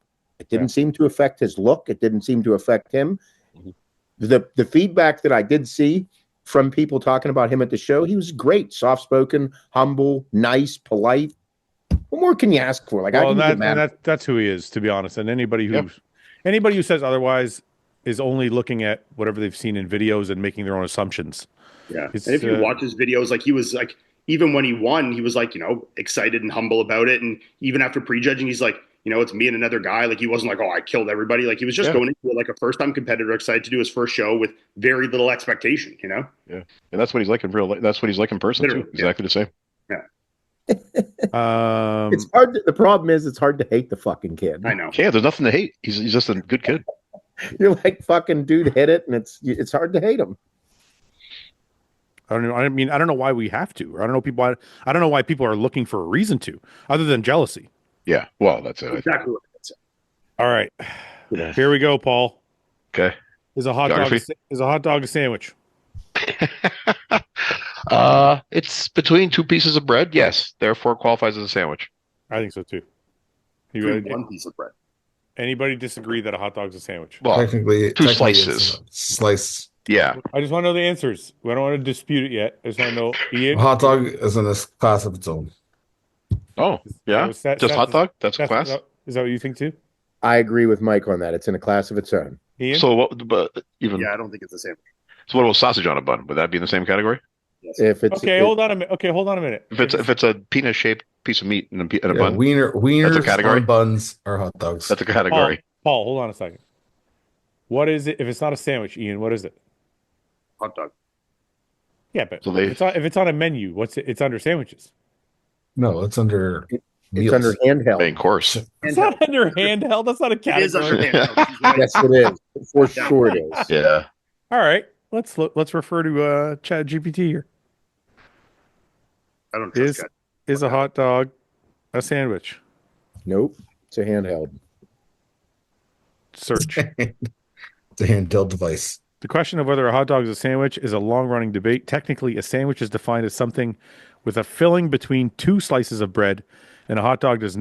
seem to affect his look. It didn't seem to affect him. Mm-hmm. The feedback that I did see from people talking about him at the show, he was great, soft-spoken, humble, nice, polite. What more can you ask for? Like, well, that's who he is, to be honest. And anybody who says otherwise is only looking at whatever they've seen in videos and making their own assumptions. Yeah, and if you watch his videos, like he was like, even when he won, he was like, excited and humble about it. And even after prejudging, he's like, it's me and another guy. Like he wasn't like, oh, I killed everybody. Like he was just going into it like a first-time competitor, excited to do his first show with very little expectation. Yeah, and that's what he's like in real life. That's what he's like in person too. Exactly the same. Yeah. It's hard. The problem is, it's hard to hate the fucking kid. I know. Yeah, there's nothing to hate. He's just a good kid. You're like, fucking dude, hit it, and it's hard to hate him. I don't know. I mean, I don't know why we have to. Or I don't know why people are looking for a reason to, other than jealousy. Yeah. Well, that's it. Exactly what that's it. All right. Here we go, Paul. Okay. Is a hot dog a sandwich? It's between two pieces of bread. Yes, therefore qualifies as a sandwich. I think so too. One piece of bread. Anybody disagree that a hot dog's a sandwich? Well, technically two slices. Slice. Yeah. I just want to know the answers. I don't want to dispute it yet. I just want to know. Ian? A hot dog is in a class of its own. Oh, yeah. Just hot dog? That's a class? Is that what you think too? I agree with Mike on that. It's in a class of its own. Ian? So what? But even I don't think it's the same. So what about sausage on a bun? Would that be in the same category? Yes. If it's hold on a minute. If it's a penis shaped piece of meat in a bun, wieners, that's a category. Buns are hot dogs. That's a category. Paul, hold on a second. What is it? If it's not a sandwich, Ian, what is it? Hot dog. Yeah, but if it's on a menu, what's it? It's under sandwiches. No, it's under. It's under handheld. Main course. It's not under handheld. That's not a category. It is under handheld. Yes, it is. For sure, it is. Yeah. All right. Let's refer to Chat GPT here. I don't trust that. Is a hot dog a sandwich? Nope. It's a handheld. Search. It's a handheld device. The question of whether a hot dog is a sandwich is a long-running debate. Technically, a sandwich is defined as something with a filling between two slices of bread, and a hot dog does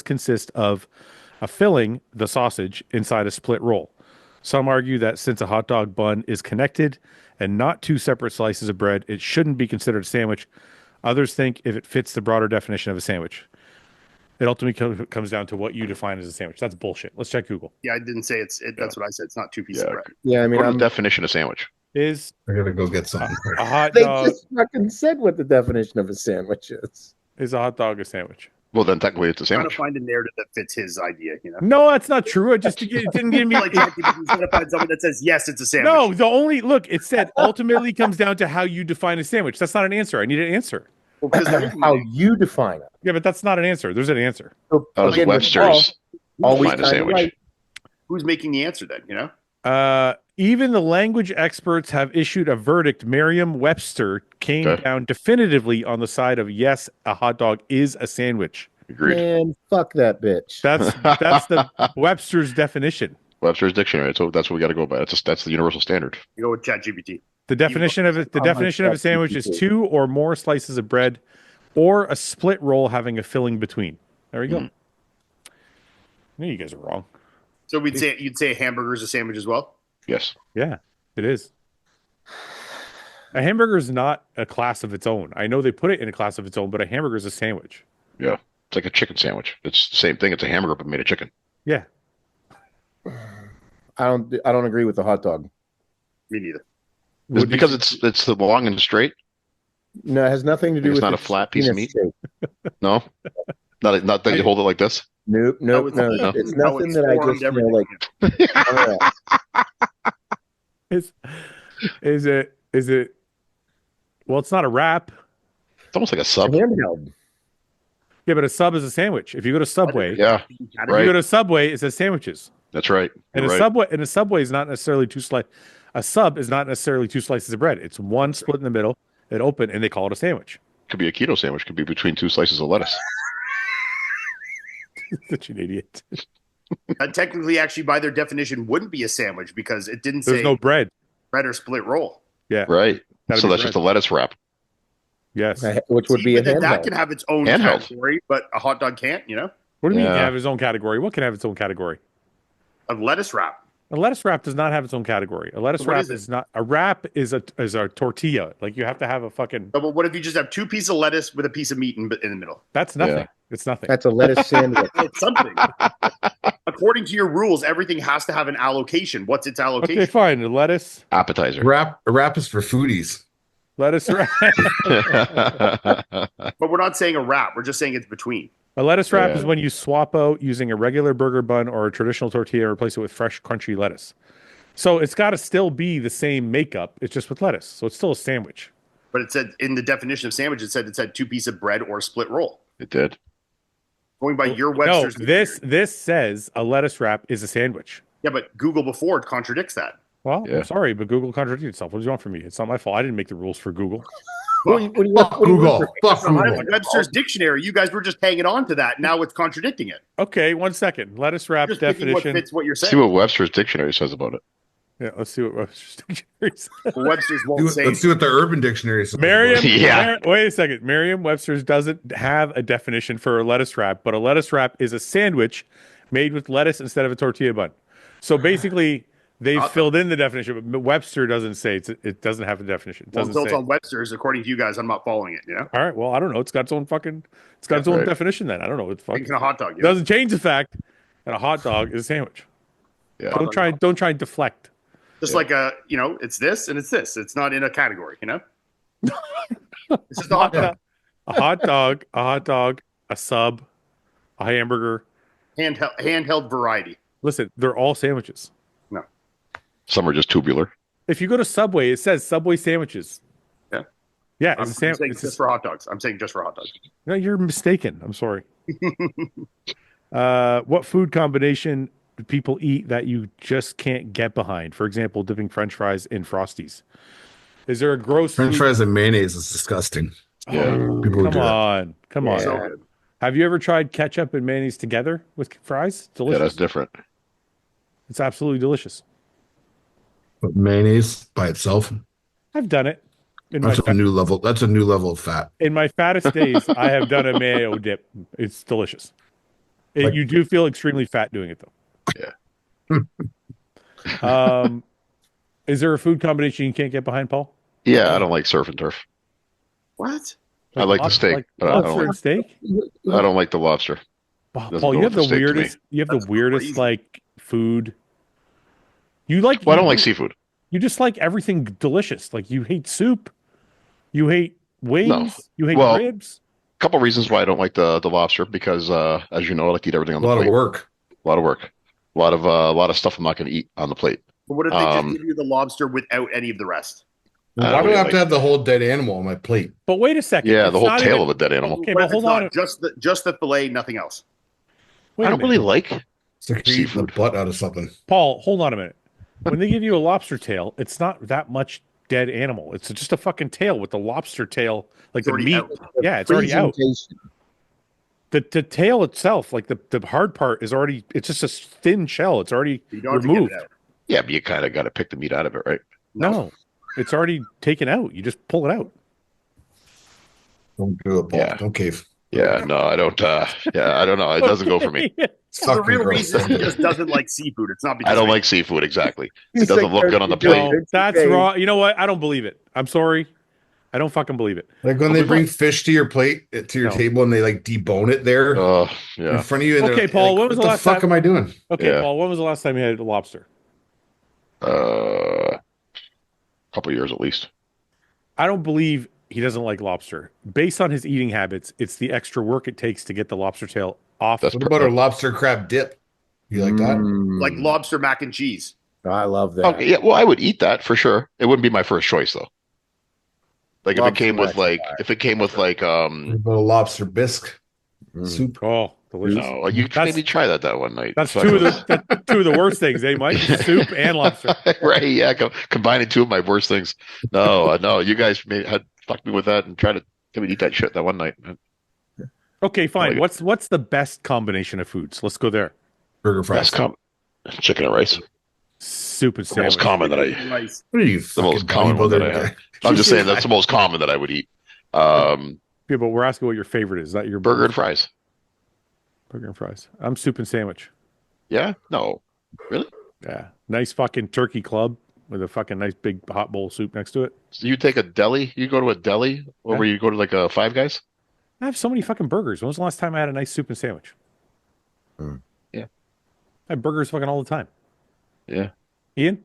consist of a filling, the sausage, inside a split roll. Some argue that since a hot dog bun is connected and not two separate slices of bread, it shouldn't be considered a sandwich. Others think if it fits the broader definition of a sandwich. It ultimately comes down to what you define as a sandwich. That's bullshit. Let's check Google. Yeah, I didn't say that's what I said. It's not two pieces of bread. Yeah, I mean, What's the definition of sandwich? Is I gotta go get something. a hot they dog just fucking said what the definition of a sandwich is. is a hot dog a sandwich? Well, then technically it's a Trying sandwich. to find a narrative that fits his idea, No, that's not true. It didn't give me. Like he's gonna find something that says yes, it's a sandwich. No, it said ultimately comes down to how you define a sandwich. That's not an answer. I need an answer. Well, because How you define it. Yeah, but that's not an answer. There's an answer. So, How does again, Webster's always define a sandwich? right. who's making the answer then? Even the language experts have issued a verdict. Merriam-Webster came down definitively on the side of yes, a hot dog is a sandwich. Agreed. Man, fuck that bitch. That's the Webster's definition. Webster's dictionary. So that's what we got to go by. That's the universal standard. You go with ChatGPT. The definition of a sandwich is two or more slices of bread or a split roll having a filling between. There we go. I know you guys are wrong. So you'd say a hamburger is a sandwich as well? Yes. Yeah, it is. A hamburger is not a class of its own. I know they put it in a class of its own, but a hamburger is a sandwich. Yeah. It's like a chicken sandwich. It's the same thing. It's a hamburger, but made of chicken. Yeah. I don't agree with the hot dog. Me neither. Is it because it's the long and straight? No, it has nothing to do with it's not a flat piece of meat. No, not that you hold it like this. Nope. No. It's nothing that I just Is it? Well, it's not a wrap. It's almost like a sub. Handheld. Yeah, but a sub is a sandwich. If you go to Subway, Yeah, if you go to Subway, it says sandwiches. that's right. And a Subway is not necessarily two slices. A sub is not necessarily two slices of bread. It's one split in the middle, it open, and they call it a sandwich. Could be a keto sandwich. Could be between two slices of lettuce. Such an idiot. Technically, actually, by their definition, wouldn't be a sandwich because it didn't There's say no bread. bread or split roll. Yeah. Right. That'd So be that's bread. just a lettuce wrap. Yes. Which would be a But then handheld. that can have its own Handheld. category, but a hot dog can't. What do you mean it Yeah. can have its own category? What can have its own category? A lettuce wrap. A lettuce wrap does not have its own category. A lettuce So what wrap is it? is not a wrap is a tortilla. Like you have to have a fucking No, but what if you just have two pieces of lettuce with a piece of meat in the middle? that's nothing. Yeah. It's nothing. That's a lettuce sandwich. It's something. According to your rules, everything has to have an allocation. What's its allocation? Okay, fine. The lettuce Appetizer. A wrap is for foodies. wrap. But we're not saying a wrap. We're just saying it's between. A lettuce wrap Yeah. is when you swap out using a regular burger bun or a traditional tortilla and replace it with fresh, crunchy lettuce. So it's got to still be the same makeup. It's just with lettuce. So it's still a sandwich. But it said in the definition of sandwich, it said two pieces of bread or a split roll. It did. Going by your No, Webster's. this says a lettuce wrap is a sandwich. Yeah, but Google before it contradicts that. Well, Yeah. I'm sorry, but Google contradicted itself. What do you want from me? It's not my fault. I didn't make the rules for Google. What do you Fuck Google. Fuck From Google. Webster's dictionary, you guys were just hanging on to that. Now it's contradicting it. Okay, 1 second. Lettuce wrap Just picking what definition. fits what you're See saying. what Webster's dictionary says about it. Yeah, let's see what Webster's dictionary says. Webster's won't say. Let's see what the Urban Dictionary says. Merriam, Yeah. wait a second. Merriam-Webster's doesn't have a definition for a lettuce wrap, but a lettuce wrap is a sandwich made with lettuce instead of a tortilla bun. So basically, they've filled in the definition, but Webster doesn't say it doesn't have a definition. It Well, doesn't built say. on Webster's, according to you guys, I'm not following it. All right, well, I don't know. It's got its own Right. definition then. I don't know what the fuck. Thinking a hot dog. It doesn't change the fact that a hot dog is a sandwich. Yeah. Don't try and deflect. Just like it's this and it's this. It's not in a category. This is the hot dog. A hot dog, a sub, a hamburger. Handheld variety. Listen, they're all sandwiches. No. Some are just tubular. If you go to Subway, it says Subway sandwiches. Yeah. Yeah, I'm it's a saying sandwich. just for hot dogs. I'm saying just for hot dogs. No, you're mistaken. I'm sorry. What food combination do people eat that you just can't get behind? For example, dipping French fries in Frosties. Is there a gross French food- fries and mayonnaise is disgusting. Yeah. People who Come do that. on. Come on. So good. Have you ever tried ketchup and mayonnaise together with fries? Yeah, Delicious. that's different. It's absolutely delicious. But mayonnaise by itself, I've done it. that's a new level. That's a new level of fat. In my fattest days, I have done a mayo dip. It's delicious. You do feel extremely fat doing it, though. Yeah. Is there a food combination you can't get behind, Paul? Yeah, I don't like surf and turf. What? I like the steak, but I don't lobster and like. steak. I don't like the lobster. Paul, go you have with the the steak to me. weirdest. You have That's the weirdest crazy. like food. You like? Well, I don't like seafood. You just like everything delicious. Like you hate soup. You hate wings. No. You hate Well, ribs. Couple reasons why I don't like the lobster because, as you know, I like to eat everything on A the lot plate. of work. A lot of work. A lot of stuff I'm not going to eat on the plate. But what if they just Um, give you the lobster without any of the rest? I Why don't do I really have like- to have the whole dead animal on my plate? But wait a second. Yeah, It's the whole not tail even- of a dead animal. Okay, What but if hold it's on. not just the fillet, nothing else? Wait I a don't minute. really like. It's like you're eating the Seafood. butt out of something. Paul, hold on a minute. When they give you a lobster tail, it's not that much dead animal. It's just a fucking tail with the lobster tail, like It's the already meat. out. Yeah, it's already out. Presentation. The tail itself, like the hard part, is already. It's just a thin shell. It's already You don't have to removed. get it out. Yeah, but you kind of got to pick the meat out of it, right? No, it's already taken out. You just pull it out. Don't do it, Paul. Yeah. Don't cave. Yeah, no, I don't. I don't know. It doesn't go for me. So the real reason is he just doesn't like seafood. It's not because I don't like seafood. Exactly. It He's doesn't like, look good on the "Don't plate. That's wrong. You know what? I don't believe it. I'm sorry. I don't fucking believe it. Like when they bring fish to your plate, to your table, and they like debone it there in front of you. Okay, Paul. When was the last time? What the fuck am I doing? Okay, Paul. When was the last time you had a lobster? A couple years at least. I don't believe he doesn't like lobster. Based on his eating habits, it's the extra work it takes to get the lobster tail off. What about a lobster crab dip? You like that? like lobster mac and cheese. I love that. Okay, yeah, well, I would eat that for sure. It wouldn't be my first choice though. Like if it came with like What about a lobster bisque soup? Oh, delicious. no, you maybe try that one night. That's two of the worst things, eh, Mike? Soup and lobster. Right? Yeah, combining two of my worst things. No, you guys had fucked me with that and tried to get me to eat that shit that one night. Okay, fine. What's the best combination of foods? Let's go there. Burger fries. Chicken and rice. Soup and The sandwich. most common that I. Rice. What are you? The most common one that I have. I'm just saying that's the most common that I would eat. Yeah, but we're asking what your favorite is. Is that your Burger and fries. Burger and fries. I'm soup and sandwich. Yeah? No. Really? Yeah. Nice fucking turkey club with a fucking nice big hot bowl of soup next to it. So you take a deli? You go to a deli? Or where you go to like a Five Guys? I have so many fucking burgers. When was the last time I had a nice soup and sandwich? Yeah. I have burgers fucking all the time. Yeah. Ian?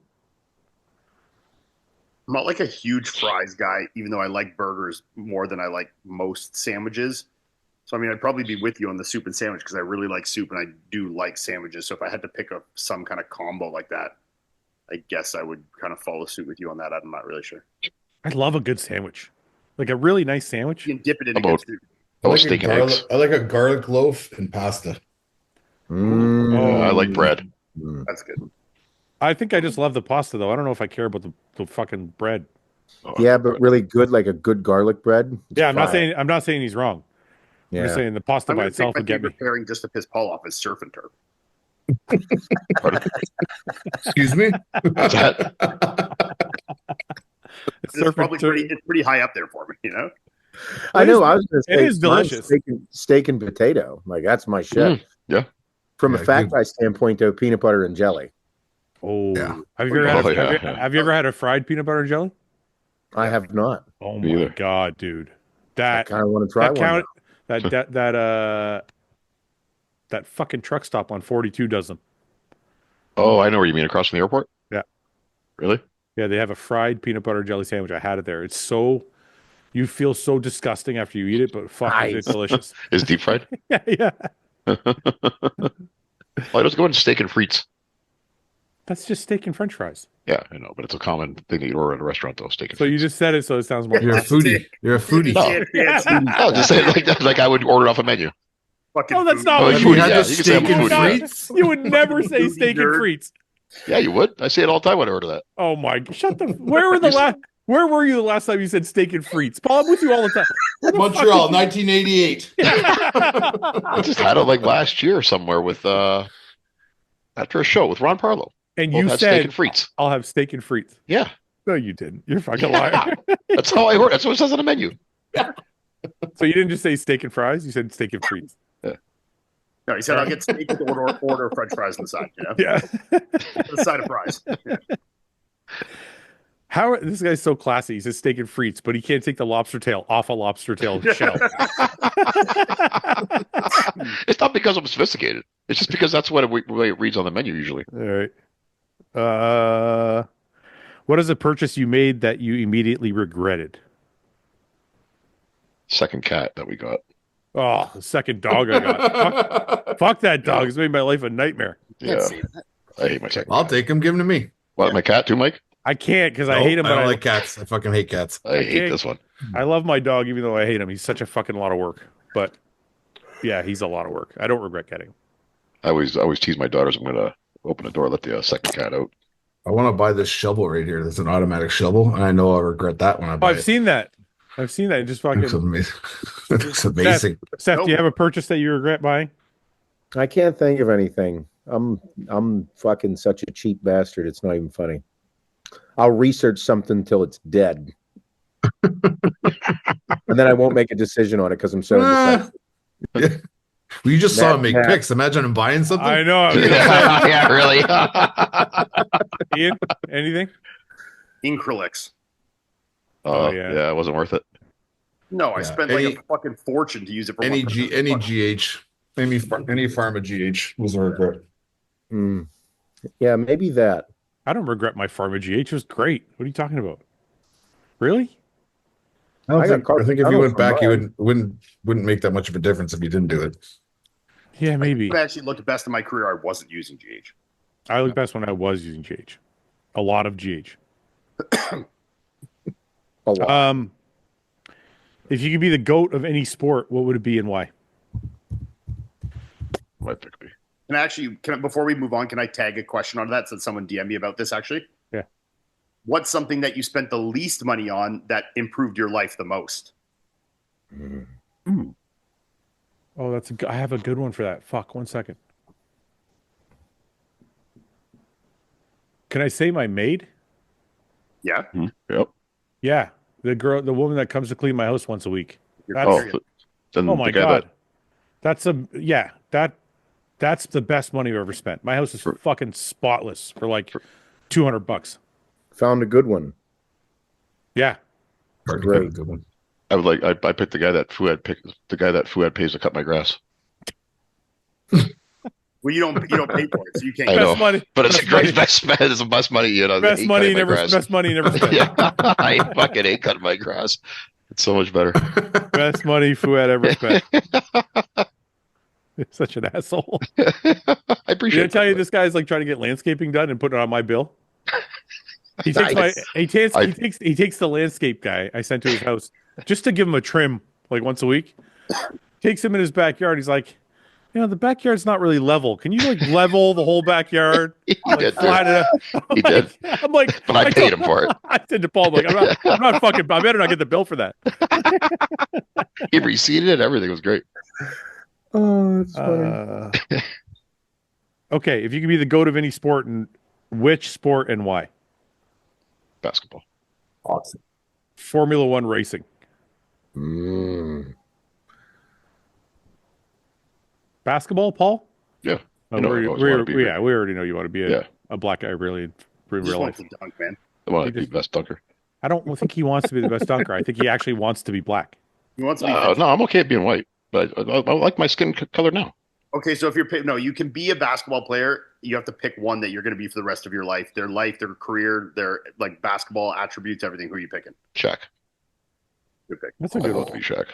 I'm not like a huge fries guy, even though I like burgers more than I like most sandwiches. So, I mean, I'd probably be with you on the soup and sandwich because I really like soup and I do like sandwiches. So if I had to pick up some kind of combo like that, I guess I would kind of follow suit with you on that. I'm not really sure. I love a good sandwich. Like a really nice sandwich. You can dip it in a good soup. Steak and eggs. I like a garlic loaf and pasta. I like bread. That's good. I think I just love the pasta, though. I don't know if I care about the fucking bread. Yeah, but really good, like a good garlic bread. Yeah, I'm not saying he's wrong. Yeah. I'm just saying the pasta I'm by going to take itself my would get me. favorite pairing just to piss Paul off is surf and turf. Excuse me? What's that? It's probably pretty high up there for me, you know? I know. I was going to say it is delicious. Steak and potato. Like, that's my shit. Yeah. From a fat guy standpoint, though, peanut butter and jelly. Oh, yeah. Have you ever had a fried peanut butter and jelly? I have not. Oh my god, dude! I kind of want to try one. That fucking truck stop on 42 does them. Oh, I know where you mean. Across from the airport? Yeah. Really? Yeah, they have a fried peanut butter jelly sandwich. I had it there. It's so, you feel so disgusting after you eat it, but fuck, is it delicious? Is it deep fried? Yeah. Why does it go into steak and frites? That's just steak and French fries. Yeah, I know, but it's a common thing that you order at a restaurant, though. Steak and So frites. you just said it, so it sounds more. You're a foodie. You're a foodie. No, just say it like I would order off a menu. Oh, that's not what you you had. say. Steak and frites. You would never say steak and frites. Yeah, you would. I say it all the time when I order that. Oh my! Shut the. Where were you the last time you said steak and frites? Paul, I'm with you all the time. Montreal, 1988. I just had it like last year somewhere with after a show with Ron Parlow. And Both you had said steak and frites. I'll have steak and frites. Yeah. No, you didn't. You're a fucking liar. That's how I order. That's what it says on the menu. So you didn't just say steak and fries. You said steak and frites. No, he said I'll get steak with order French fries on the side. You know? Yeah. The side of fries. Yeah. This guy's so classy. He says steak and frites, but he can't take the lobster tail off a lobster tail shell. It's not because I'm sophisticated. It's just because that's what way it reads on the menu usually. All right. What is a purchase you made that you immediately regretted? Second cat that we got. Oh, the second dog I got. Fuck that dog. It's made my life a nightmare. Yeah. I hate my second I'll cat. take him. Give him to me. What, my cat too, Mike? I can't because I hate him. I don't like cats. I fucking hate cats. I hate this one. I love my dog, even though I hate him. He's such a fucking lot of work. But yeah, he's a lot of work. I don't regret getting him. I always tease my daughters. I'm gonna open the door, let the second cat out. I want to buy this shovel right here. That's an automatic shovel, and I know I'll regret that when I buy it. I've seen that. It just fucking Looks amazing. It looks amazing. Seth, do you have a purchase that you regret buying? I can't think of anything. I'm fucking such a cheap bastard. It's not even funny. I'll research something till it's dead. And then I won't make a decision on it because I'm so indecisive. Yeah. Well, you just saw him make picks. Imagine him buying something. I know. Yeah, really. Ian, anything? Increlix. Oh yeah, it wasn't worth it. No, I spent like a fucking fortune to use it for any GH, any pharma GH was a regret. Yeah, maybe that. I don't regret my pharma GH. It was great. What are you talking about? Really? I think if you went back, you wouldn't make that much of a difference if you didn't do it. Yeah, maybe. I actually looked best in my career. I wasn't using GH. I looked best when I was using GH. A lot of GH. A lot. If you could be the GOAT of any sport, what would it be and why? My pick be. And actually, before we move on, can I tag a question on that since someone DM'd me about this actually? Yeah. What's something that you spent the least money on that improved your life the most? Oh, I have a good one for that. Fuck, 1 second. Can I say my maid? Yeah. Yep. Yeah. The woman that comes to clean my house once a week. Oh my God. That's the best money I've ever spent. My house is fucking spotless for like $200. Found a good one. Yeah. Great. Good one. I picked the guy that Fouad pays to cut my grass. Well, you don't pay for it, so you can't. I know, money, but it's a great best spend. It's the best money, you know. Best money never spent. Yeah, I fucking hate cutting my grass. It's so much better. Best money Fouad ever spent. You're such an asshole. I appreciate. Did I tell you this guy's like trying to get landscaping done and put it on my bill? He takes he takes the landscape guy I sent to his house just to give him a trim like once a week. Takes him in his backyard. He's like, the backyard's not really level. Can you like level the whole backyard? He did. Flat it up? He did. I'm like, but I paid him for it. I said to Paul, I'm not fucking. I better not get the bill for that. He reseeded it. Everything was great. Oh, that's funny. Okay, if you could be the GOAT of any sport, and which sport and why? Basketball. Awesome. Formula One racing. Basketball, Paul? Yeah. We already know you want to be a black guy really in real life. Dunk, man. I want to be the best dunker. I don't think he wants to be the best dunker. I think he actually wants to be black. He wants to be no, I'm okay being white, but I like my skin color now. Okay, so if you can be a basketball player. You have to pick one that you're going to be for the rest of your life. Their career, their like basketball attributes, everything. Who are you picking? Shaq. Good pick. That's a good one. To be Shaq.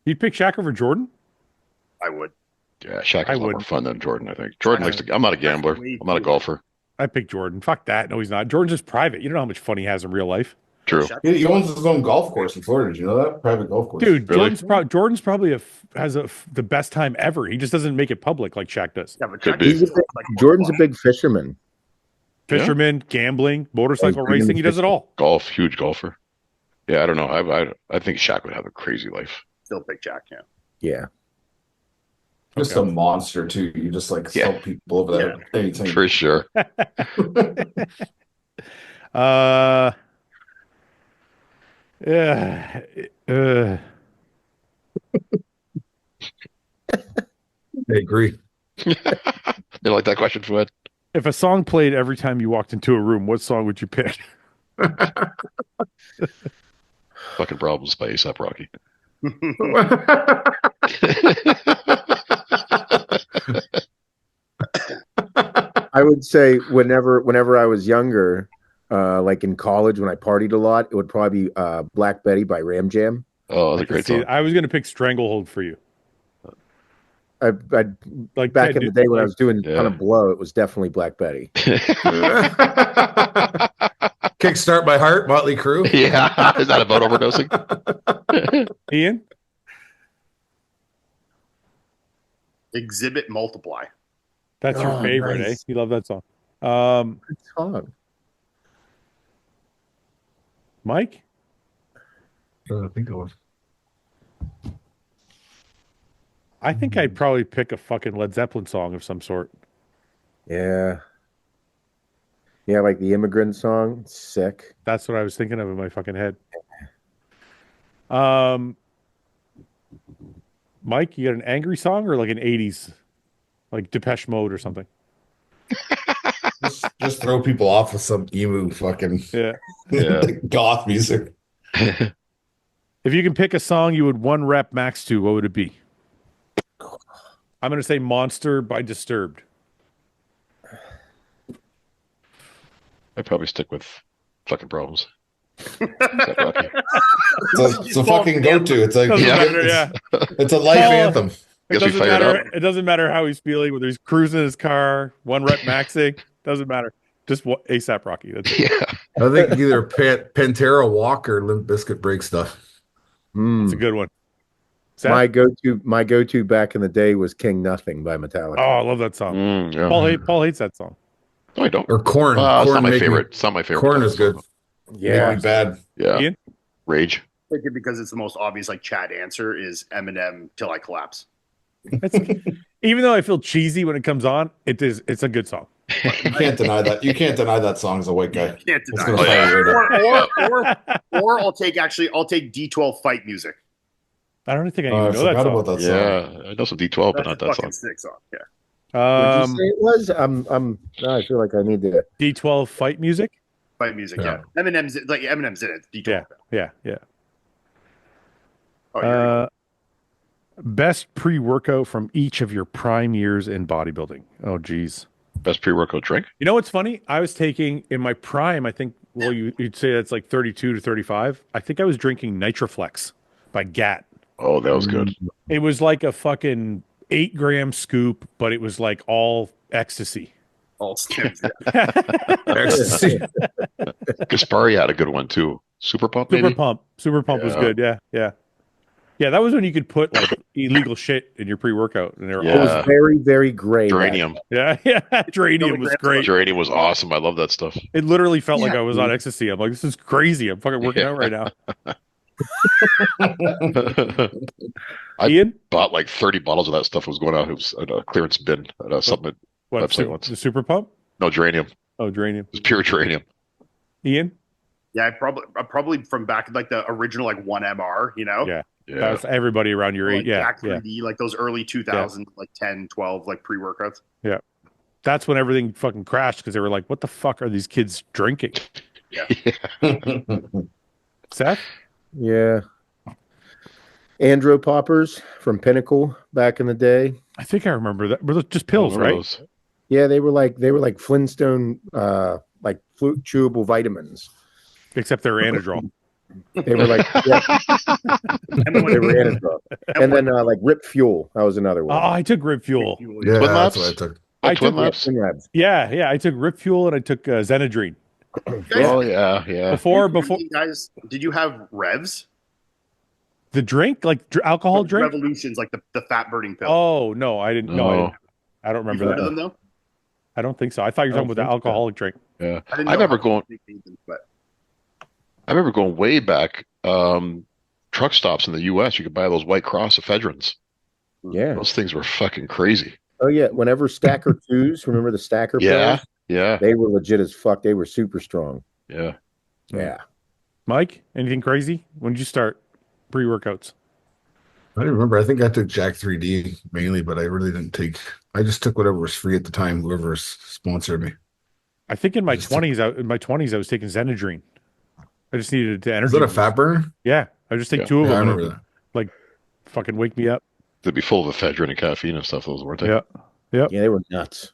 You'd pick Shaq over Jordan? I would. Yeah, Shaq is a lot more fun than Jordan, I think. Jordan likes to. I'm not a gambler. I'm not a golfer. I pick Jordan. Fuck that. No, he's not. Jordan's just private. You don't know how much fun he has in real life. True. He owns his own golf course in Florida. Did you know that? Private golf course. Dude, really? Jordan's probably has the best time ever. He just doesn't make it public like Shaq does. Yeah, but Jordan's a big fisherman. Fisherman, gambling, motorcycle racing. He does it all. Golf, huge golfer. Yeah, I don't know. I think Shaq would have a crazy life. Still pick Shaq, yeah. Yeah. Just a monster too. You just like sell people over there anytime. For sure. Yeah. I agree. You like that question, Fouad? If a song played every time you walked into a room, what song would you pick? Fucking Problems by A$AP Rocky. I would say whenever I was younger, like in college when I partied a lot, it would probably be Black Betty by Ram Jam. Oh, that's a great song. I was going to pick Stranglehold for you. I'd like back in the day when I was doing kind of blow, it was definitely Black Betty. Kickstart My Heart, Motley Crue. Yeah, is that about overdosing? Ian? Exhibit Multiply. That's your favorite, nice. eh? You love that song. Good song. Mike? I think it was. I think I'd probably pick a fucking Led Zeppelin song of some sort. Yeah. Yeah, like the Immigrant song. Sick. That's what I was thinking of in my fucking head. Mike, you got an angry song or like an 80s, like Depeche Mode or something? Just throw people off with some emu fucking goth music. If you can pick a song you would one rep max to, what would it be? I'm going to say Monster by Disturbed. I'd probably stick with fucking Problems. It's a fucking go-to. It's like it's a life anthem. It doesn't matter how he's feeling, whether he's cruising his car, one rep maxing, doesn't matter. Just ASAP Rocky. That's it. Yeah. I think either Pantera Walk or Limp Bizkit Break Stuff. That's a good one. Seth? My go-to back in the day was King Nothing by Metallica. Oh, I love that song. Paul hates that song. No, I don't. Or Korn. It's not my favorite. It's not my favorite. Korn is good. Yeah, bad. Yeah. Ian? Rage. I think because it's the most obvious, like Chad answer is Eminem Till I Collapse. Even though I feel cheesy when it comes on, it's a good song. You can't deny that. You can't deny that song's a white guy. You can't deny it. Or I'll take D12 fight music. I don't think I even know that song. About that song. Yeah, I know some D12, but not that song. Sick song. Yeah. Would you say it was? I feel like I need to D12 fight music. Fight music, yeah. Eminem's in it. D12. Yeah. Oh, best pre-workout from each of your prime years in bodybuilding. Oh, geez. Best pre-workout drink? You know what's funny? I was taking, in my prime, I think, well, you'd say that's like 32 to 35. I think I was drinking Nitroflex by GAT. Oh, that was good. It was like a fucking 8-gram scoop, but it was like all ecstasy. all stims. Ecstasy. Gaspari had a good one too. Super Pump, maybe? Super Pump was good. Yeah. That was when you could put like illegal shit in your pre-workout, and they were It was very, very great. Geranium. Yeah. Geranium was great. Geranium was awesome. I love that stuff. It literally felt like I was on ecstasy. I'm like, this is crazy. I'm fucking working out right now. Ian bought like 30 bottles of that stuff. Was going out. It was at a clearance bin at a supplement website once. The Super Pump? No, Geranium. Oh, Geranium. It was pure Geranium. Ian? Yeah, probably from back like the original like 1MR, you know? Yeah. That was everybody around your age. Yeah. Jack 3D, like those early 2000s, like 10, 12, like pre-workouts. Yeah. That's when everything fucking crashed because they were like, what the fuck are these kids drinking? Yeah. Seth? Yeah. Andro poppers from Pinnacle back in the day. I think I remember that. Were those just pills, right? Those. Yeah, they were like Flintstone like chewable vitamins. Except they were Anadrol. They were like they were Anadrol. And then like Rip Fuel. That was another one. Oh, I took Rip Fuel. Yeah, that's what I took. I took Twin Labs. Yeah. I took Rip Fuel and I took Xenadrine. Oh yeah. Before you guys, did you have Revs? The drink, like alcohol drink, Revolutions, like the fat burning pill. Oh no, I didn't. No, I don't remember that. Them, though? I don't think so. I thought you were talking about the alcoholic drink. Yeah, I remember going way back. Truck stops in the U.S. You could buy those White Cross ephedrines. Yeah, those things were fucking crazy. Oh yeah, whenever Stacker 2s, remember the Stacker? Yeah, pills? They were legit as fuck. They were super strong. Yeah. Mike, anything crazy? When did you start pre-workouts? I don't remember. I think I took Jack 3D mainly, but I really didn't take. I just took whatever was free at the time. Whoever sponsored me. I think in my 20s, I was taking Xenadrine. I just needed to energy. Is that a fat burner? Yeah, I just take two of them. I remember that. Like, fucking wake me up. They'd be full of ephedrine and caffeine and stuff. Those weren't they? Yeah. Yeah, they were nuts.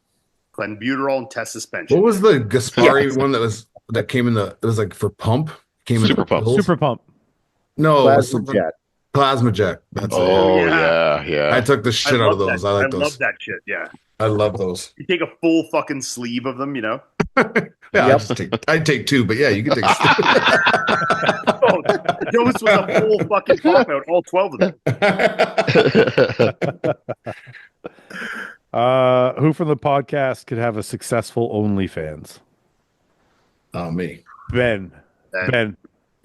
Clenbuterol and test suspension. What was the Gaspari one that came in the? It was like for pump. Super Pump. Super Pump. No, Plasma Jet. That's it. Yeah. I took the shit out of those. I like those. I love that shit. Yeah. I love those. You take a full fucking sleeve of them, you know? Yeah, I'd take two, but yeah, you can take Those was a full fucking pop out, all 12 of them. Who from the podcast could have a successful OnlyFans? Me. Ben.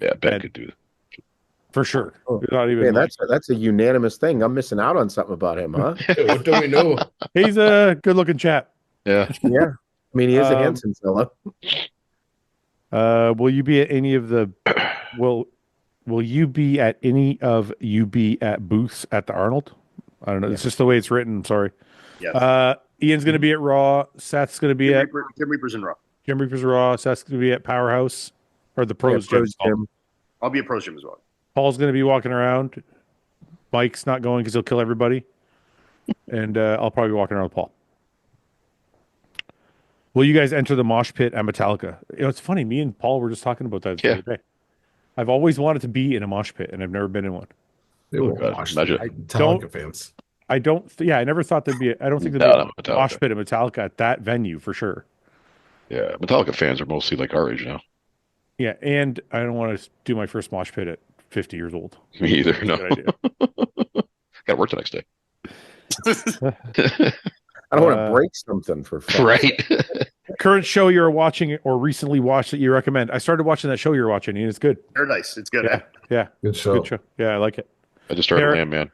Yeah, Ben could do that. For sure. Not even that's a unanimous thing. I'm missing out on something about him, huh? What do we know? He's a good-looking chap. Yeah. Yeah. I mean, he is a handsome fellow. Will you be at any of the will will you be at any of at booths at the Arnold? I don't know. It's just the way it's written. I'm sorry. Yes. Ian's going to be at Raw. Seth's going to be at Gym Reaper's in Raw. Gym Reaper's Raw. Seth's going to be at Powerhouse or the Pros Gym. I'll be at Pros Gym as well. Paul's going to be walking around. Mike's not going because he'll kill everybody. And I'll probably be walking around with Paul. Will you guys enter the mosh pit at Metallica? You know, it's funny. Me and Paul were just talking about that the other day. I've always wanted to be in a mosh pit, and I've never been in one. Metallica fans. I don't. I never thought there'd be. I don't think there'd be a mosh pit at Metallica at that venue for sure. Yeah, Metallica fans are mostly like our age now. Yeah, and I don't want to do my first mosh pit at 50 years old. Me either. No. Got to work the next day. I don't want to break something for fun. Right. Current show you're watching or recently watched that you recommend? I started watching that show you're watching, and it's good. Paradise. It's good. Yeah. Good show. Good show. Yeah, I like it. I just started Landman.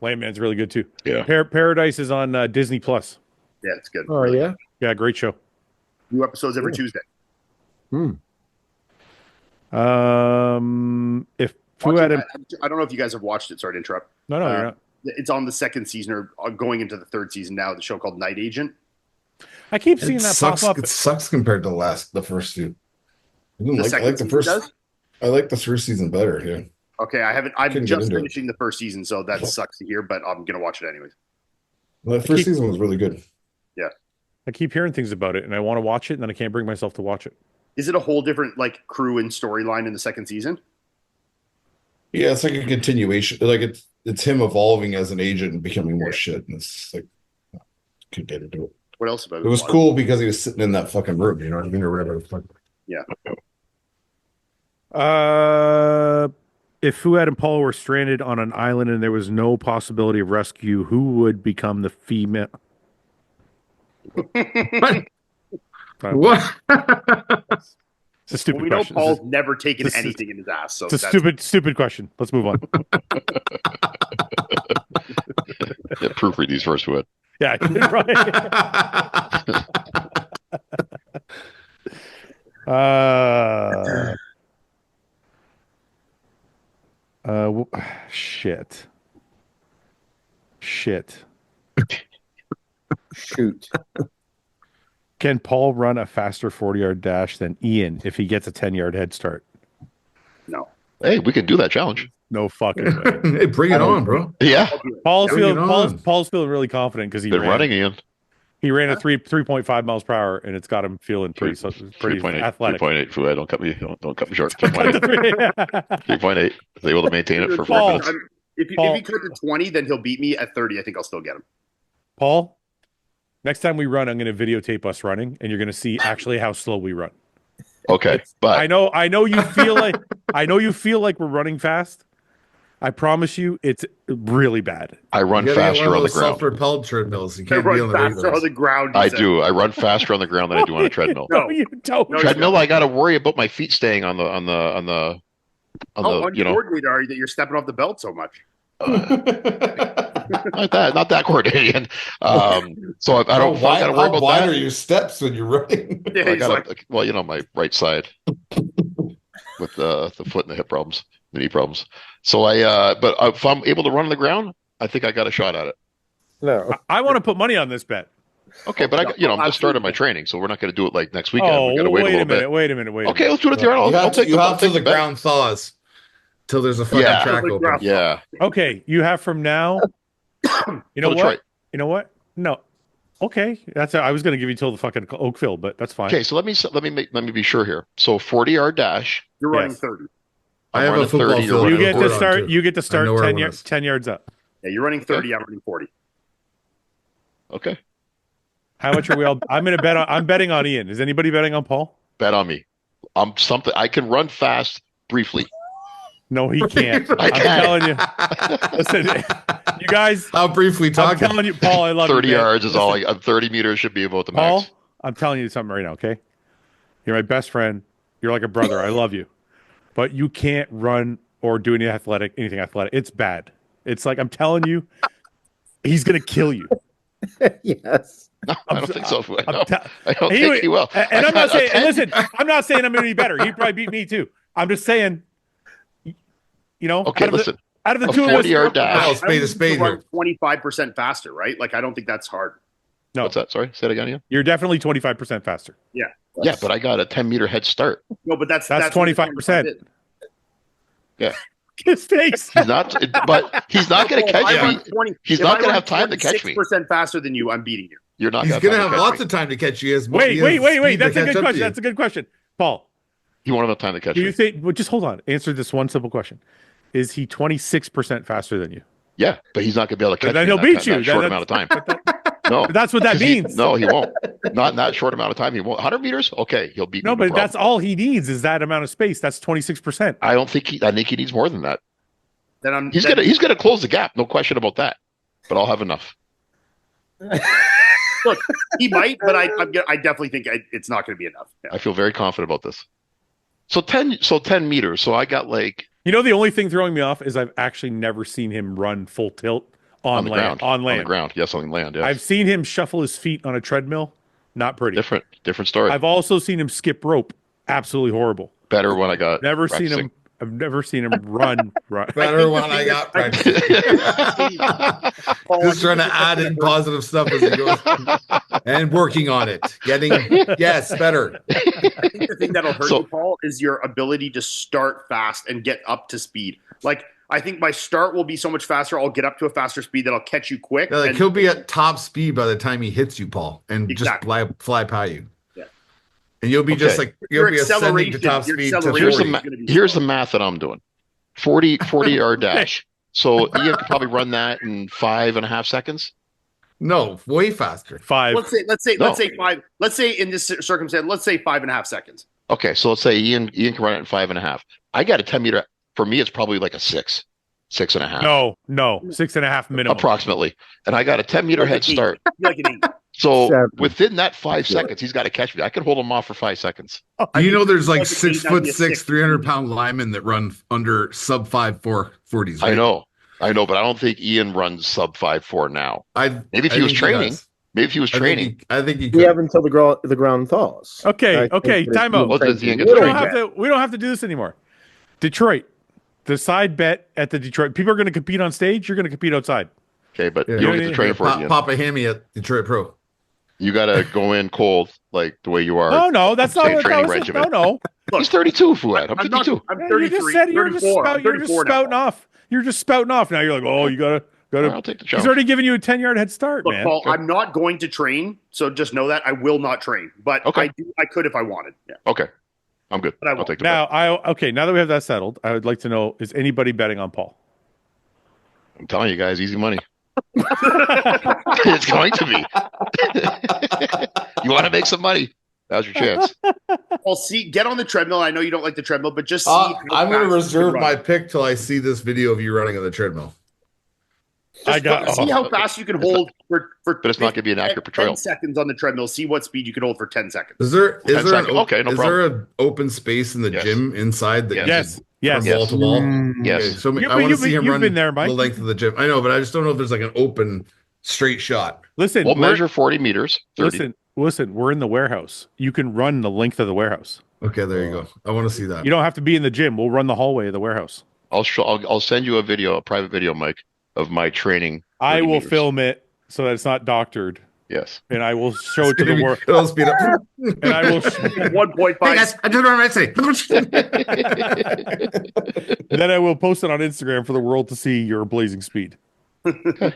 Landman's really good too. Yeah. Paradise is on Disney Plus. Yeah, it's good. Oh, yeah? Yeah, great show. New episodes every Tuesday. If Fouad, I don't know if you guys have watched it. Sorry to interrupt. No, you're not. It's on the second season or going into the third season now. The show called Night Agent. I keep seeing that pop up. It sucks compared to the first two. I like the first. I like the first season better. Yeah. Okay, I haven't. I'm just finishing the first season, so that sucks to hear. But I'm gonna watch it anyways. Well, the first season was really good. Yeah. I keep hearing things about it, and I want to watch it, and then I can't bring myself to watch it. Is it a whole different like crew and storyline in the second season? Yeah, it's like a continuation. Like it's him evolving as an agent and becoming more shit. And it's like, could get into it. What else about it? It was cool because he was sitting in that fucking room, you know what I mean, or whatever the fuck. Yeah. If Fouad and Paul were stranded on an island and there was no possibility of rescue, who would become the female? What? It's a stupid we question. know Paul's never taken anything in his ass, so it's a stupid question. Let's move on. Yeah, proofread these first, Fouad. Yeah, shit. Shoot. Can Paul run a faster 40-yard dash than Ian if he gets a 10-yard head start? No. Hey, we can do that challenge. No fucking way. Hey, bring it on, bro. Yeah. Paul's feeling really confident because they're running, Ian. He ran at 3.5 miles per hour, and it's got him feeling pretty athletic. 3.8, Fouad. Don't cut me short. 3.8. 3.8. Is able to maintain it for 4 minutes. If he cut to 20, then he'll beat me. At 30, I think I'll still get him. Paul, next time we run, I'm going to videotape us running, and you're going to see actually how slow we run. Okay, but I know you feel like we're running fast. I promise you, it's really bad. I run faster on the ground. Self-propelled treadmills. You can't run be on the faster on the ground. I do. I run faster on the ground than I do on a treadmill. No, you don't. Treadmill, I got to worry about my feet staying on the. How uncoordinated are you that you're stepping off the belt so much? Not that coordinated. So I don't. I got to worry about wide that. are your steps when you're running? Yeah, I got my right side with the foot and the hip problems, the knee problems. So but if I'm able to run on the ground, I think I got a shot at it. No, I want to put money on this bet. Okay, but I'm just starting my training, so we're not going to do it like next weekend. Oh, we got to wait a little bit. Wait a minute. Okay, let's do it at the Arnold. I'll take the ground thaws till there's a fucking track open. Yeah. Okay, you have from now. You know what? You know what? No. Okay, I was going to give you till the fucking Oakville, but that's fine. Okay, so let me be sure here. So 40-yard dash. You're running 30. I have a football field. You get to start 10 yards up. Yeah, you're running 30. I'm running 40. Okay. How much are we all? I'm betting on Ian. Is anybody betting on Paul? Bet on me. I can run fast briefly. No, he can't. I'm telling you. Listen, you guys. How briefly talking? I'm telling you, Paul, I love 30 you. 30 yards is all. 30 meters should be about the max. Paul, I'm telling you something right now, okay? You're my best friend. You're like a brother. I love you. But you can't run or do anything athletic. It's bad. It's like, I'm telling you, he's going to kill you. Yes. No, I don't think so. I don't think he will. And I'm not saying, listen, I'm not saying I'm going to be better. He'd probably beat me too. I'm just saying, Okay, listen. Out of the two of us, 40-yard dash. Spade to spade here. 25% faster, right? Like I don't think that's hard. No. What's that? Sorry, say it again. You're definitely 25% faster. Yeah. Yeah, but I got a 10-meter head start. No, but that's 25%. Yeah. His face. He's not going to catch me. He's not going to have time to catch me. 6% faster than you, I'm beating you. You're not. He's going to have lots of time to catch you. Wait. That's a good question. That's a good question, Paul. You won't have time to catch me. Do you think? Well, just hold on. Answer this one simple question: is he 26% faster than you? Yeah, but he's not going to be able to catch me. Then he'll beat you. Short amount of time. No, that's what that means. No, he won't. Not in that short amount of time. He won't. 100 meters. Okay, he'll beat me. No, but that's all he needs is that amount of space. That's 26%. I think he needs more than that. Then he's gonna close the gap. No question about that. But I'll have enough. Look, he might, but I definitely think it's not going to be enough. Yeah. I feel very confident about this. So 10 meters. So I got like. The only thing throwing me off is I've actually never seen him run full tilt on land. Ground. On the ground. Yes, on land. Yes. I've seen him shuffle his feet on a treadmill. Not pretty. Different story. I've also seen him skip rope. Absolutely horrible. Better when I got. I've never seen him run. Better when I got practicing. Just trying to add in positive stuff as he goes and working on it. Better. I think the thing that'll hurt you, Paul, is your ability to start fast and get up to speed. Like, I think my start will be so much faster. I'll get up to a faster speed that I'll catch you quick. Yeah, he'll be at top speed by the time he hits you, Paul, and just fly by you. And you'll be you'll be ascending to top speed. Here's the math that I'm doing: 40-yard dash. So Ian could probably run that in 5.5 seconds. No, way faster. 5. Let's say 5. Let's say in this circumstance, let's say 5.5 seconds. Okay, so let's say Ian can run it in 5.5. I got a 10-meter. For me, it's probably like a 6.5. No, 6.5 minimum, approximately. And I got a 10-meter head start. Like an 8. So within that 5 seconds, he's got to catch me. I can hold him off for 5 seconds. There's like 6'6", 300-pound linemen that run under sub 5'4" 40s. Right? I know, but I don't think Ian runs sub 5'4" now. Maybe if he was training. I think he could. We have until the ground thaws. Okay. Time out. Well, does Ian get we don't have to do this anymore. Detroit, the side bet at the Detroit. People are going to compete on stage. You're going to compete outside. Okay, but you don't get to train for it. Papa Hammy at Detroit Pro. You got to go in cold, like the way you are. No, that's not what training regimen. No. Look, he's 32, Fouad. I'm 52. I'm 33. You're just spouting off. You're just spouting off. Now you're like, you got to. I'll take the challenge. He's already giving you a 10-yard head start, Look, man. Paul, I'm not going to train, so just know that I will not train. But I could if I wanted. Yeah. Okay. I'm good. I'll take the bet. Now that we have that settled, I would like to know, is anybody betting on Paul? I'm telling you guys, easy money. It's going to be. You want to make some money? Now's your chance. Well, get on the treadmill. I know you don't like the treadmill, but just see. I'm going to reserve my pick till I see this video of you running on the treadmill. See how fast you can hold for. But it's not going to be an accurate portrayal. 10 seconds on the treadmill. See what speed you can hold for 10 seconds. Is there an open space in the gym inside that? Yes. From wall to wall. Yes. Okay, so I want to see him run been there, Mike. the length of the gym. I know, but I just don't know if there's like an open straight shot. Listen, we'll measure 40 meters. 30. Listen. We're in the warehouse. You can run the length of the warehouse. Okay, there you go. I want to see that. You don't have to be in the gym. We'll run the hallway of the warehouse. I'll send you a private video, Mike, of my training. I will film it so that it's not doctored. Yes. And I will show it to the world. It'll speed up. And I will 1.5. Hey guys, I just want to say. Then I will post it on Instagram for the world to see your blazing speed.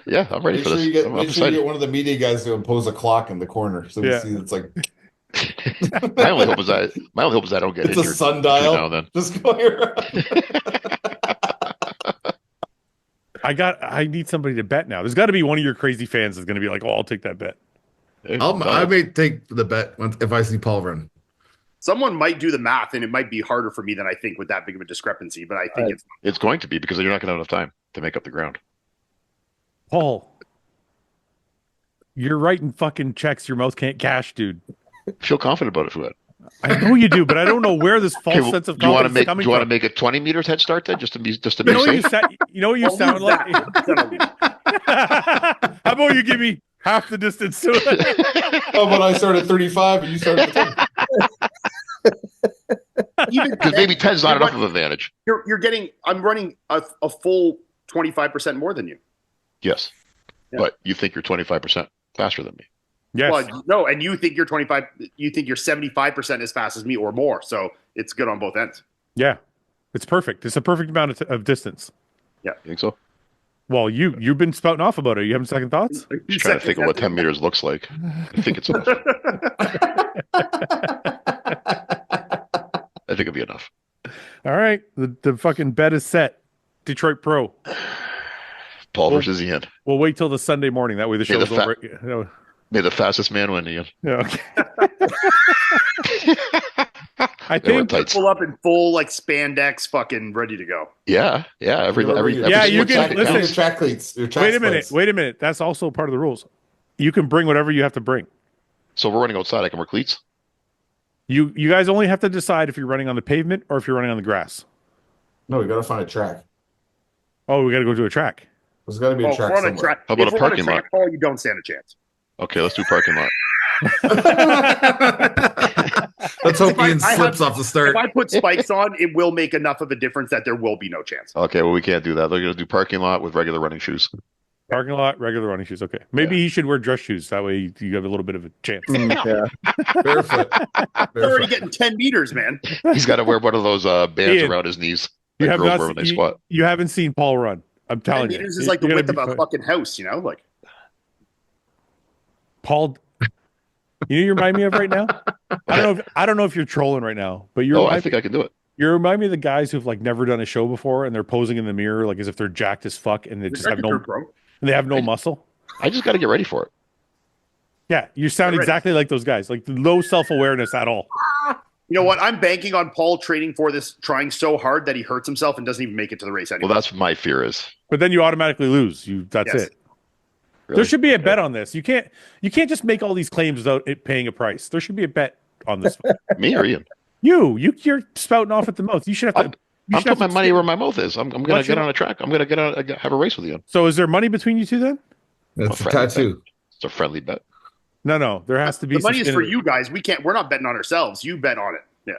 Yeah, I'm ready for this. Make sure you get one of the media guys to impose a clock in the corner so we see it's like. My only hope is I don't get injured. It's a sundial. Now and then. Just going around. I need somebody to bet now. There's got to be one of your crazy fans that's going to be like, I'll take that bet. I may take the bet if I see Paul run. Someone might do the math, and it might be harder for me than I think with that big of a discrepancy. But I think it's going to be because you're not going to have enough time to make up the ground. Paul, you're writing fucking checks your mouth can't cash, dude. Feel confident about it, Fouad. I know you do, but I don't know where this false sense of confidence is coming from. Do you want to make a 20 meters head start then, just to be safe? You know what you sound like? How about you give me half the distance to it? How about I start at 35 and you start at 10? even because maybe 10's not enough of an advantage. You're getting. I'm running a full 25% more than you. Yes, but you think you're 25% faster than me. Yes. Well, no, and you think you're 25. You think you're 75% as fast as me or more. So it's good on both ends. Yeah, it's perfect. It's a perfect amount of distance. Yeah, You think so? Well, you've been spouting off about it. You having second thoughts? Just trying to think of what 10 meters looks like. I think it's enough. I think it'd be enough. All right, the fucking bet is set. Detroit Pro. Paul versus Ian. We'll wait till the Sunday morning. That way the show's over. May the fastest man win, Ian. Yeah, okay. I think pull up in full like spandex, fucking ready to go. Yeah. Every you can listen. Your track cleats. Wait a minute. That's also part of the rules. You can bring whatever you have to bring. So we're running outside. I can wear cleats. You guys only have to decide if you're running on the pavement or if you're running on the grass. No, we gotta find a track. Oh, we got to go to a track. There's got to be a track somewhere. How about a parking lot? Paul, you don't stand a chance. Okay, let's do parking lot. Let's hope Ian slips off the start. If I put spikes on, it will make enough of a difference that there will be no chance. Okay, well, we can't do that. They're going to do parking lot with regular running shoes. Parking lot, regular running shoes. Okay. Maybe he should wear dress shoes. That way you have a little bit of a chance. Yeah. Barefoot. They're already getting 10 meters, man. He's got to wear one of those bands around his knees. You Like have girls not, wear when they squat. you haven't seen Paul run. I'm 10 telling you. meters is like the width of a fucking house, you know? Like Paul, you remind me of right now? I don't know if you're trolling right now, but I think I can do it. You remind me of the guys who've like never done a show before and they're posing in the mirror like as if they're jacked as fuck and they just have no muscle. I just got to get ready for it. Yeah, you sound exactly like those guys. Like no self-awareness at all. You know what? I'm banking on Paul training for this, trying so hard that he hurts himself and doesn't even make it to the race anymore. Well, that's what my fear is. But then you automatically lose. That's it. Really? There should be a bet on this. You can't just make all these claims without it paying a price. There should be a bet on this one. Me or Ian? You're spouting off at the mouth. You should have to. I'm putting my money where my mouth is. I'm going to get on a track. I'm going to have a race with Ian. So is there money between you two then? That's a tattoo. Bet. It's a friendly bet. No. There has to be. The money is for you guys. We're not betting on ourselves. You bet on it. Yeah.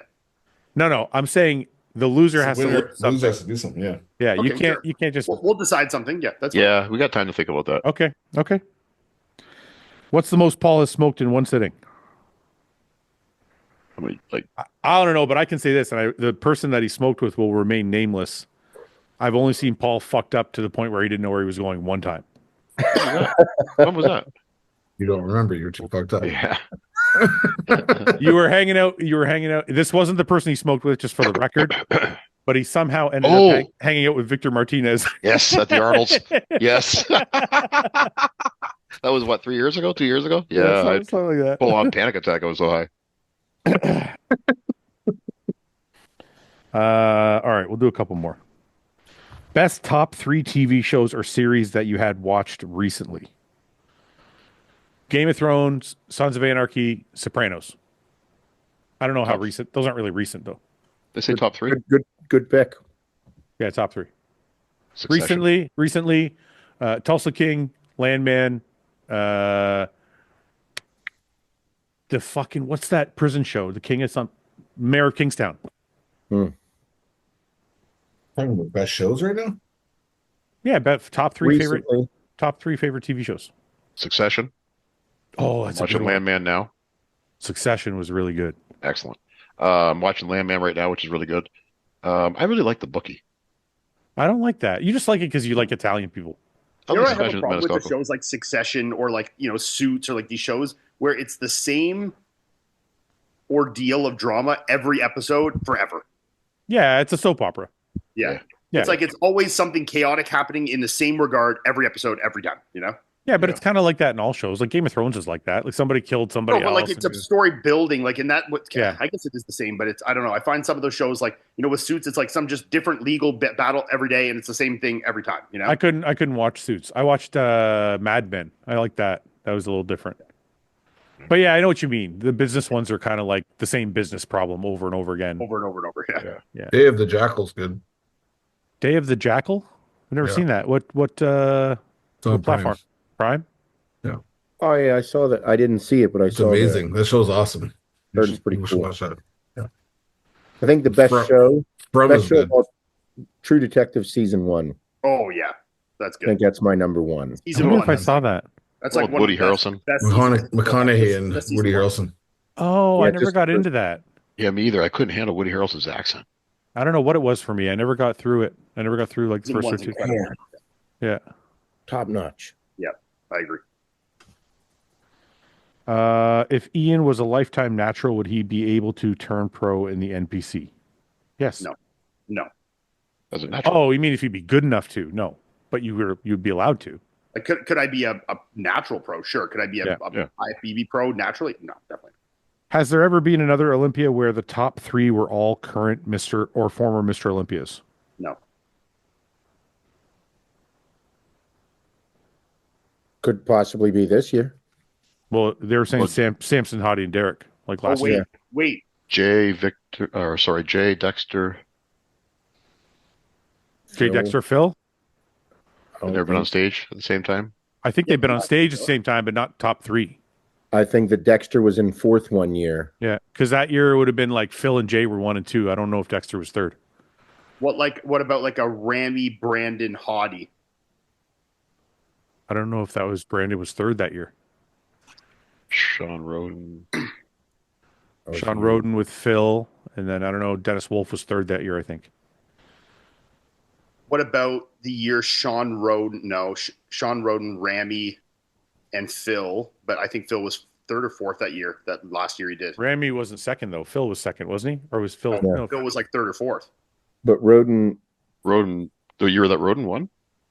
No. I'm saying the loser has to do something. Yeah. Yeah. Okay, you can't just. We'll decide something. Yeah. That's fine. We got time to think about that. Okay. What's the most Paul has smoked in one sitting? I mean, like I don't know, but I can say this, and the person that he smoked with will remain nameless. I've only seen Paul fucked up to the point where he didn't know where he was going one time. When was that? You don't remember? You were too fucked up. Yeah. You were hanging out. This wasn't the person he smoked with, just for the record. But he somehow ended up hanging out with Victor Martinez. Yes, at the Arnold's. Yes. That was what, 3 years ago? 2 years ago? Yeah, something like that. Full on panic attack. I was so high. All right, we'll do a couple more. Best top 3 TV shows or series that you had watched recently. Game of Thrones, Sons of Anarchy, Sopranos. I don't know how recent. Those aren't really recent though. They say top 3. Good pick. Yeah, top 3. Succession. Recently, Tulsa King, Landman, the fucking what's that prison show? The King of some Mayor of Kingstown. Talking about best shows right now? Yeah, top 3 Recently. favorite TV shows. Succession. Oh, that's watching Landman now. Succession was really good. Excellent. I'm watching Landman right now, which is really good. I really like The Bookie. I don't like that. You just like it because you like Italian people. You know, I have a problem with the shows like Succession or like, Suits or like these shows where it's the same ordeal of drama every episode forever. Yeah, it's a soap opera. Yeah. It's like it's always something chaotic happening in the same regard every episode, every time, you know? Yeah, but it's kind of like that in all shows. Like Game of Thrones is like that. Like somebody killed somebody else. But like it's a story building. Like in that, I guess it is the same, but I don't know. I find some of those shows like, with Suits, it's like some just different legal battle every day, and it's the same thing every time, you know? I couldn't watch Suits. I watched Mad Men. I like that. That was a little different. But yeah, I know what you mean. The business ones are kind of like the same business problem over and over again. Over and over and over, yeah. Day of the Jackal's good. Day of the Jackal? I've never seen that. What platform? Prime? Yeah. Oh yeah, I saw that. I didn't see it, but I saw it. It's amazing. That show's awesome. Heard it's pretty cool. Watch that. Yeah. I think the best show about True Detective season 1. Oh yeah, that's good. I think that's my number 1. I wonder if I saw that. That's like Woody Harrelson, McConaughey, and Woody Harrelson. Oh, I never got into that. Yeah, me either. I couldn't handle Woody Harrelson's accent. I don't know what it was for me. I never got through it. I never got through like the first or two. Yeah. Top notch. Yeah, I agree. If Iain was a lifetime natural, would he be able to turn pro in the NPC? Yes. No. As a natural. Oh, you mean if he'd be good enough to? No, but you'd be allowed to. Like, could I be a natural pro? Sure. Could I be a IFBB pro naturally? No, definitely. Has there ever been another Olympia where the top 3 were all current Mr. or former Mr. Olympias? No. Could possibly be this year. Well, they were saying Samson, Hottie, and Derek like last year. Wait. Jay Dexter. Jay Dexter, Phil? They've never been on stage at the same time? I think they've been on stage at the same time, but not top 3. I think that Dexter was in 4th one year. Yeah, because that year it would have been like Phil and Jay were 1 and 2. I don't know if Dexter was 3rd. What about like a Ramy Brandon Hottie? I don't know if that was Brandon was 3rd that year. Sean Roden. Sean Roden with Phil, and then I don't know. Dennis Wolf was 3rd that year, I think. What about the year Sean Roden? No, Sean Roden, Ramy, and Phil. But I think Phil was 3rd or 4th that year. That last year he did. Ramy wasn't 2nd though. Phil was 2nd, wasn't he? Or was Phil? No, Phil was like 3rd or 4th. But Roden, the year that Roden won.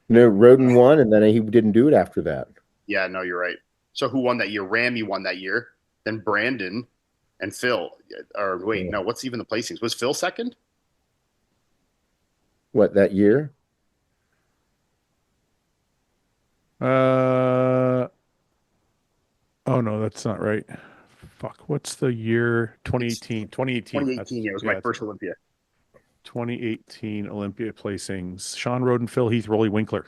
No, Roden won, and then he didn't do it after that. Yeah, no, you're right. So who won that year? Ramy won that year. Then Brandon and Phil. Or wait, no. What's even the placings? Was Phil 2nd? What, that year? Oh no, that's not right. Fuck. What's the year? 2018. 2018. Yeah, it was my first Olympia. 2018 Olympia placings. Sean Roden, Phil Heath, Rolly Winkler.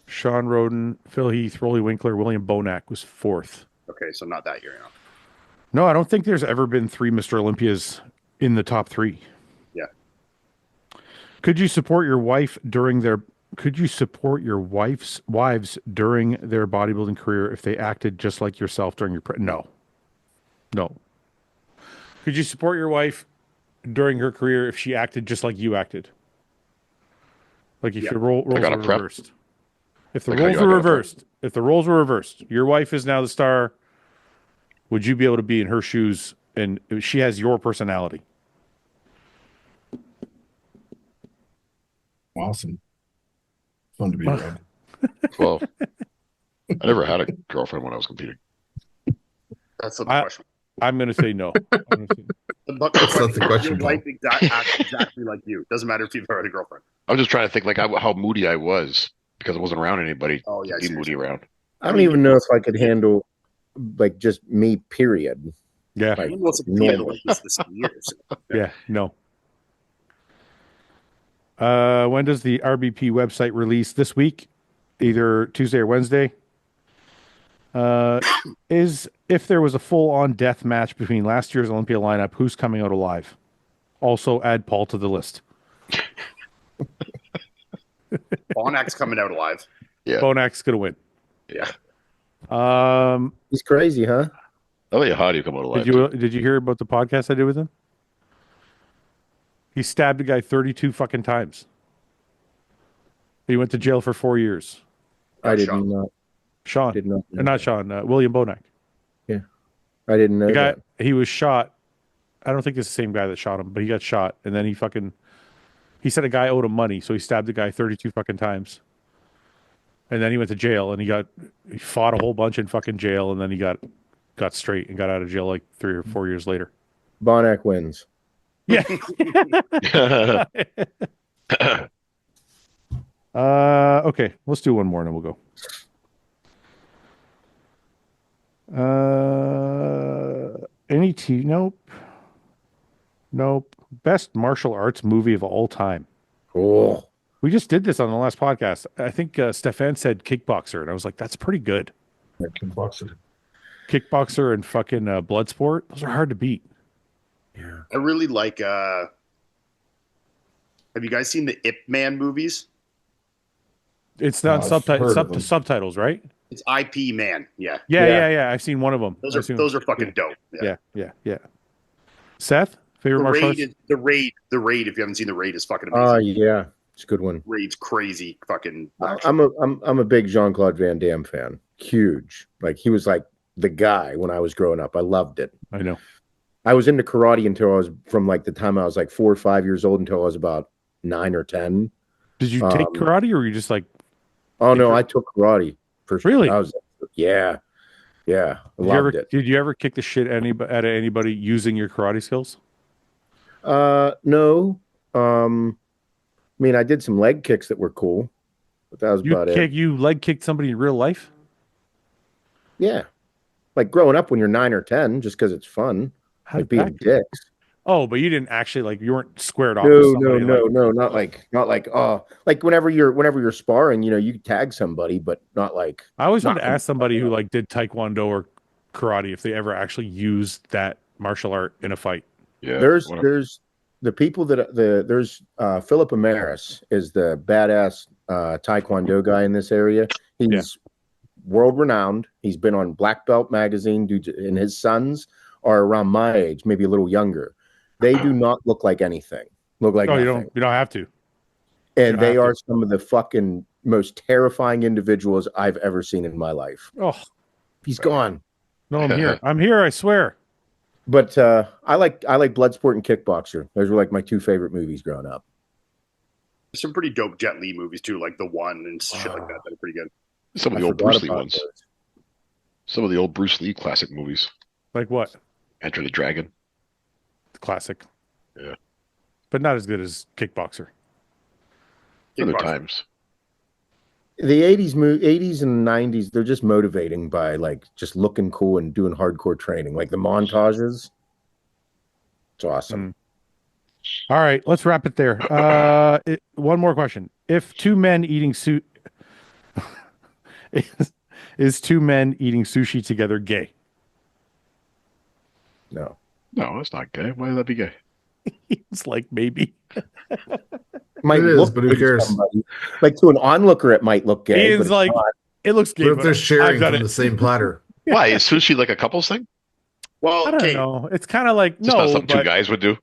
Sean Roden, Phil Heath, Rolly Winkler, William Bonac was 4th. Okay, so not that year. No, I don't think there's ever been 3 Mr. Olympias in the top 3. Yeah. Could you support your wives during their bodybuilding career if they acted just like yourself during your no. Could you support your wife during her career if she acted just like you acted? Like if your roles were reversed. If the roles were reversed, your wife is now the star. Would you be able to be in her shoes and she has your personality? Awesome. Fun to be around. Well, I never had a girlfriend when I was competing. That's the question. I'm going to say no. That's not the question. Your wife acts exactly like you. Doesn't matter if you've had a girlfriend. I was just trying to think like how moody I was because I wasn't around anybody. Oh yeah, to be moody around. I don't even know if I could handle like just me. Period. Yeah. Like, years. Yeah. No. When does the RBP website release? This week, either Tuesday or Wednesday. If there was a full-on death match between last year's Olympia lineup, who's coming out alive? Also, add Paul to the list. Bonac's coming out alive. Yeah, Bonac's gonna win. Yeah. He's crazy, huh? Oh yeah, how do you come out alive? Did you hear about the podcast I did with him? He stabbed a guy 32 fucking times. He went to jail for 4 years. I did not. Sean. Did not. Not Sean. William Bonac. Yeah. I didn't know the guy, that. He was shot. I don't think it's the same guy that shot him, but he got shot. And then he said a guy owed him money, so he stabbed the guy 32 fucking times. And then he went to jail, and he fought a whole bunch in fucking jail, and then he got straight and got out of jail like 3 or 4 years later. Bonac wins. Yeah. Okay, let's do one more and then we'll go. Nope. Best martial arts movie of all time. Oh. We just did this on the last podcast. I think Stefan said Kickboxer, and I was like, that's pretty good. Kickboxer And fucking Bloodsport. Those are hard to beat. Yeah. I really like. Have you guys seen the Ip Man movies? It's not subtitles, right? It's IP Man. Yeah. Yeah. I've seen one of them. Those are fucking dope. Yeah. Seth, favorite martial arts? The Raid. If you haven't seen The Raid, is fucking Oh amazing. yeah, it's a good one. Raid's crazy. Fucking. I'm a big Jean-Claude Van Damme fan. Huge. Like he was like the guy when I was growing up. I loved it. I know. I was into karate until I was from like the time I was like 4 or 5 years old until I was about 9 or 10. Did you take karate, or were you just like? Oh no, I took karate for sure. Really? Yeah. I loved it. Did you ever kick the shit out of anybody using your karate skills? No. I mean, I did some leg kicks that were cool, but that was about it. You leg kicked somebody in real life? Yeah, like growing up when you're 9 or 10, just because it's fun, like being dicks. Oh, but you didn't actually like you weren't squared off. No, not like like whenever you're sparring, you tag somebody, but not like. I always wanted to ask somebody who like did taekwondo or karate if they ever actually used that martial art in a fight. Yeah, there's the people that there's Philip Amaris is the badass taekwondo guy in this area. He's world renowned. He's been on Black Belt magazine, and his sons are around my age, maybe a little younger. They do not look like anything. Look like nothing. You don't have to. And they are some of the fucking most terrifying individuals I've ever seen in my life. Oh, he's gone. No, I'm here. I'm here. I swear. But I like Bloodsport and Kickboxer. Those were like my 2 favorite movies growing up. There's some pretty dope Jet Li movies too, like The One and shit like that. That are pretty good. Some of the old Bruce Lee ones. Those. Some of the old Bruce Lee classic movies. Like what? Enter the Dragon. Classic. Yeah. But not as good as Kickboxer. Other times. The 80s and 90s, they're just motivating by like just looking cool and doing hardcore training. Like the montages. It's awesome. All right, let's wrap it there. One more question. If 2 men eating is 2 men eating sushi together gay? No. No, it's not gay. Why would that be gay? It's like maybe. Might look, but who cares? Somebody. Like to an onlooker, it might look gay. It's like it looks gay. What if they're sharing from the same platter? Why is sushi like a couples thing? Well, I don't know. It's kind of like not something 2 guys would do.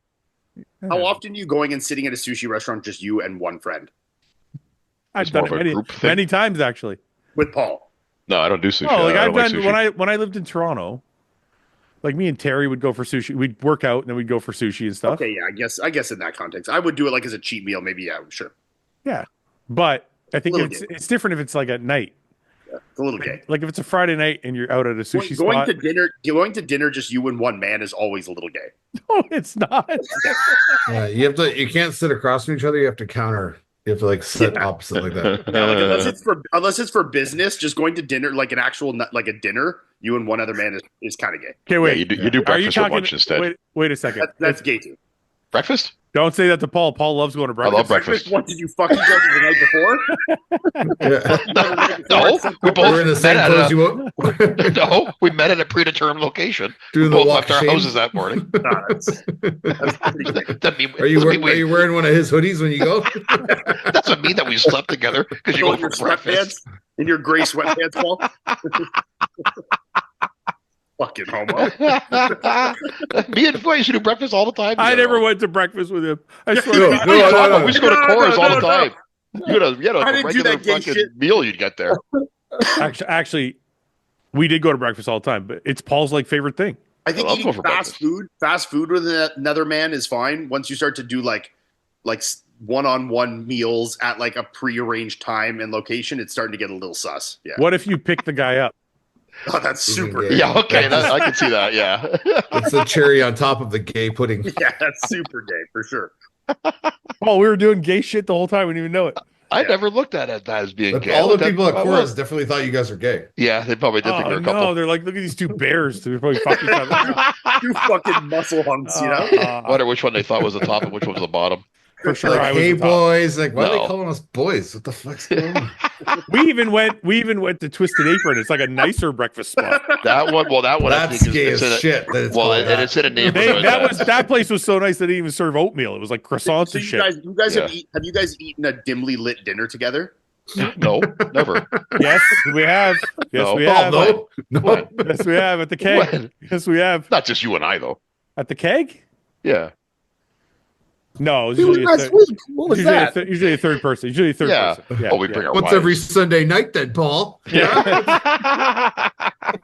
How often are you going and sitting at a sushi restaurant, just you and one friend? I've done it many times actually. With Paul? No, I don't do sushi. Oh, like I've done when I lived in Toronto. Like me and Terry would go for sushi. We'd work out and then we'd go for sushi and stuff. Okay, yeah, I guess in that context, I would do it like as a cheat meal. Maybe, yeah, sure. Yeah, but I think it's different if it's like at night. Yeah, it's a little gay. Like if it's a Friday night and you're out at a sushi spot. Going to dinner, just you and one man is always a little gay. No, it's not. Yeah, you can't sit across from each other. You have to counter. You have to like sit opposite like that. Yeah, like unless it's for business, just going to dinner, like an actual like a dinner, you and one other man is kind of gay. Okay, wait. Yeah, you do breakfast for lunch instead. Wait a second. That's gay too. Breakfast? Don't say that to Paul. Paul loves going to breakfast. I love breakfast. What, did you fuck each other the night before? No, we both were in the same clothes you were. No, we met at a predetermined location. We both left our houses that morning. That's pretty great. Are you wearing one of his hoodies when you go? That's what mean that we slept together because you go for breakfast. In your gray sweatpants, Paul? Fucking homo. Me and Foy used to do breakfast all the time. I never went to breakfast with him. I swear. No. We used to go to Cora's all the time. You had a regular fucking meal you'd get there. Actually, we did go to breakfast all the time, but it's Paul's like favorite thing. I think eating fast food with another man is fine. Once you start to do like one-on-one meals at like a prearranged time and location, it's starting to get a little sus. Yeah. What if you pick the guy up? Oh, that's super gay. Yeah, okay, I can see that, yeah. It's the cherry on top of the gay pudding. Yeah, that's super gay, for sure. Oh, we were doing gay shit the whole time. We didn't even know it. I never looked at it as being gay. All the people at Cora's definitely thought you guys were gay. Yeah, they probably did think they're a couple. No, they're like, look at these 2 bears. They're probably fucking each other. 2 fucking muscle hunks, you know? I wonder which one they thought was the top and which one was the bottom. For sure. Like, hey boys, like, why are they calling us boys? What the fuck's going on? we even went to Twisted Apron. It's like a nicer breakfast spot. That one, that's gay as shit. It's in a neighborhood. That place was so nice that they didn't even serve oatmeal. It was like croissants and shit. You guys have you guys eaten a dimly lit dinner together? No, never. Yes, we have. Yes, we have. No. Yes, we have at the keg. When? Yes, we have. Not just you and I, though. At the keg? Yeah. No, it was last week. What was that? Usually a third person. Person. Yeah. We bring our What's every Sunday night then, Paul? Yeah.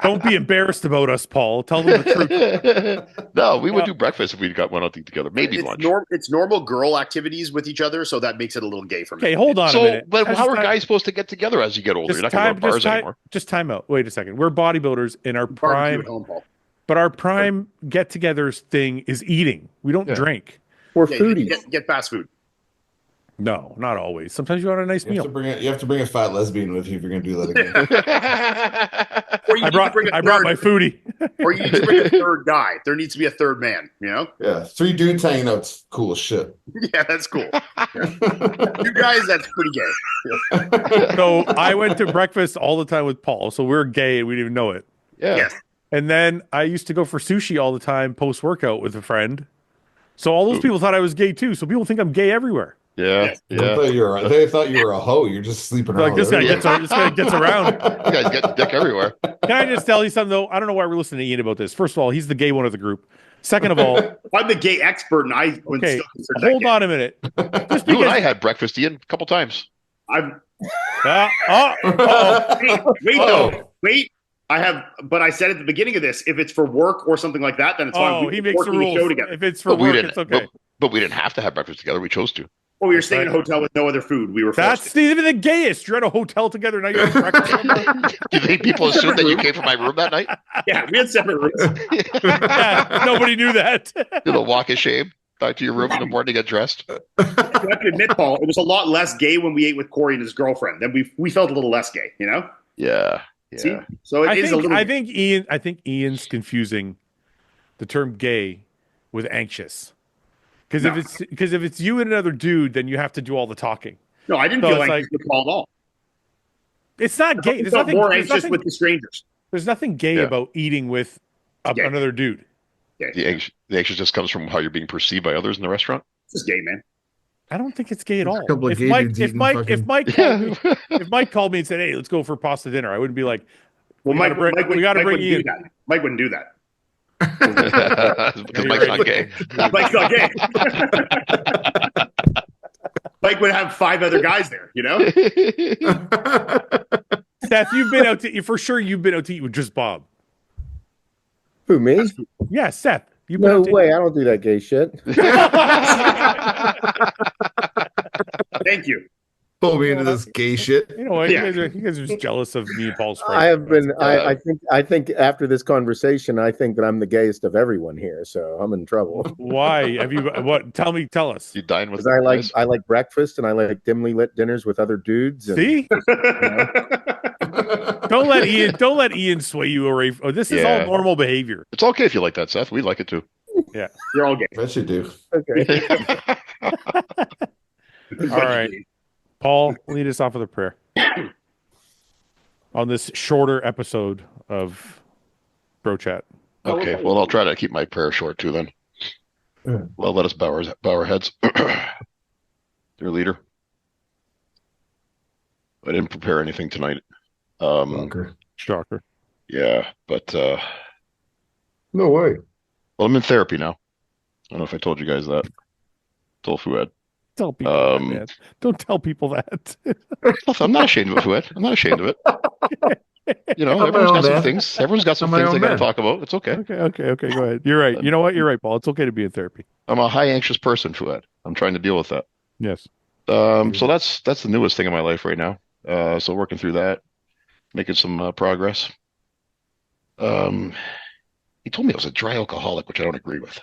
Don't be embarrassed about us, Paul. Tell them the truth. No, we would do breakfast if we went out to eat together. Maybe lunch. It's normal girl activities with each other, so that makes it a little gay for me. Okay, hold on a minute. But how are guys supposed to get together as you get older? You're not going to go to bars anymore. Just time out. Wait a second. We're bodybuilders in our prime. But our prime get-togethers thing is eating. We don't drink. We're foodies. Get fast food. No, not always. Sometimes you want a nice meal. You have to bring a fat lesbian with you if you're going to do that again. I brought my foodie. Or you need to bring a third guy. There needs to be a third man, you know? Yeah, 3 dudes hanging out's cool as shit. Yeah, that's cool. You guys, that's pretty gay. So I went to breakfast all the time with Paul, so we're gay and we didn't even know it. Yeah. Yes. And then I used to go for sushi all the time post-workout with a friend. So all those people thought I was gay too. So people think I'm gay everywhere. Yeah. They thought you were a hoe. You're just sleeping around. Like this guy gets around. You guys get dick everywhere. Can I just tell you something though? I don't know why we're listening to Ian about this. First of all, he's the gay one of the group. Second of all, I'm the gay expert, and I would okay. Still Hold on a minute. Just you and I had breakfast, Ian, a couple times. Wait. I have, but I said at the beginning of this, if it's for work or something like that, then it's fine. He makes the rules. If it's for work, it's okay. But we didn't have to have breakfast together. We chose to. Well, we were staying in a hotel with no other food. We were. That's even the gayest. You're at a hotel together now. You're at breakfast. Do you think people assumed that you came from my room that night? Yeah, we had separate rooms. Yeah, nobody knew that. Did a walk of shame back to your room in the morning to get dressed. I have to admit, Paul, it was a lot less gay when we ate with Corey and his girlfriend. Then we felt a little less gay, you know? Yeah. See? So it is a little. I think Ian's confusing the term gay with anxious. Because if it's you and another dude, then you have to do all the talking. No, I didn't feel anxious with Paul at all. It's not gay. There's nothing more anxious with the strangers. There's nothing gay about eating with another dude. The anxious just comes from how you're being perceived by others in the restaurant. This is gay, man. I don't think it's gay at all. If Mike called me and said, "Hey, let's go for pasta dinner," I wouldn't be like, "Well, we got to bring Ian." Mike wouldn't do that. Because Mike's not gay. Mike's not gay. Mike would have 5 other guys there, you know? Seth, you've been out to eat with just Bob. Who, me? Yeah, Seth. No way. I don't do that gay shit. Thank you. Pull me into this gay shit. You know what? You guys are just jealous of me and Paul's friend. I have been. I think after this conversation, I think that I'm the gayest of everyone here. So I'm in trouble. Why? Have you? What? Tell us. You dine with? Because I like breakfast and I like dimly lit dinners with other dudes. And, see. Don't let Ian sway you away. Oh, this is all normal behavior. It's okay if you like that, Seth. We like it too. Yeah, you're all gay. Bet you do. Okay. All right. Paul, lead us off with a prayer on this shorter episode of Bro Chat. Okay, well, I'll try to keep my prayer short too then. Well, let us bow our heads. Dear leader, I didn't prepare anything tonight. Shocker. Yeah, but no way. Well, I'm in therapy now. I don't know if I told you guys that. Told Fouad. Tell people that, man. Don't tell people that. I'm not ashamed of it, Fouad. I'm not ashamed of it. You know, everyone's got some things. Everyone's got some things they got to talk about. It's okay. Okay. Go ahead. You're right. You know what? You're right, Paul. It's okay to be in therapy. I'm a high anxious person, Fouad. I'm trying to deal with that. Yes. So that's the newest thing in my life right now. So working through that, making some progress. He told me I was a dry alcoholic, which I don't agree with.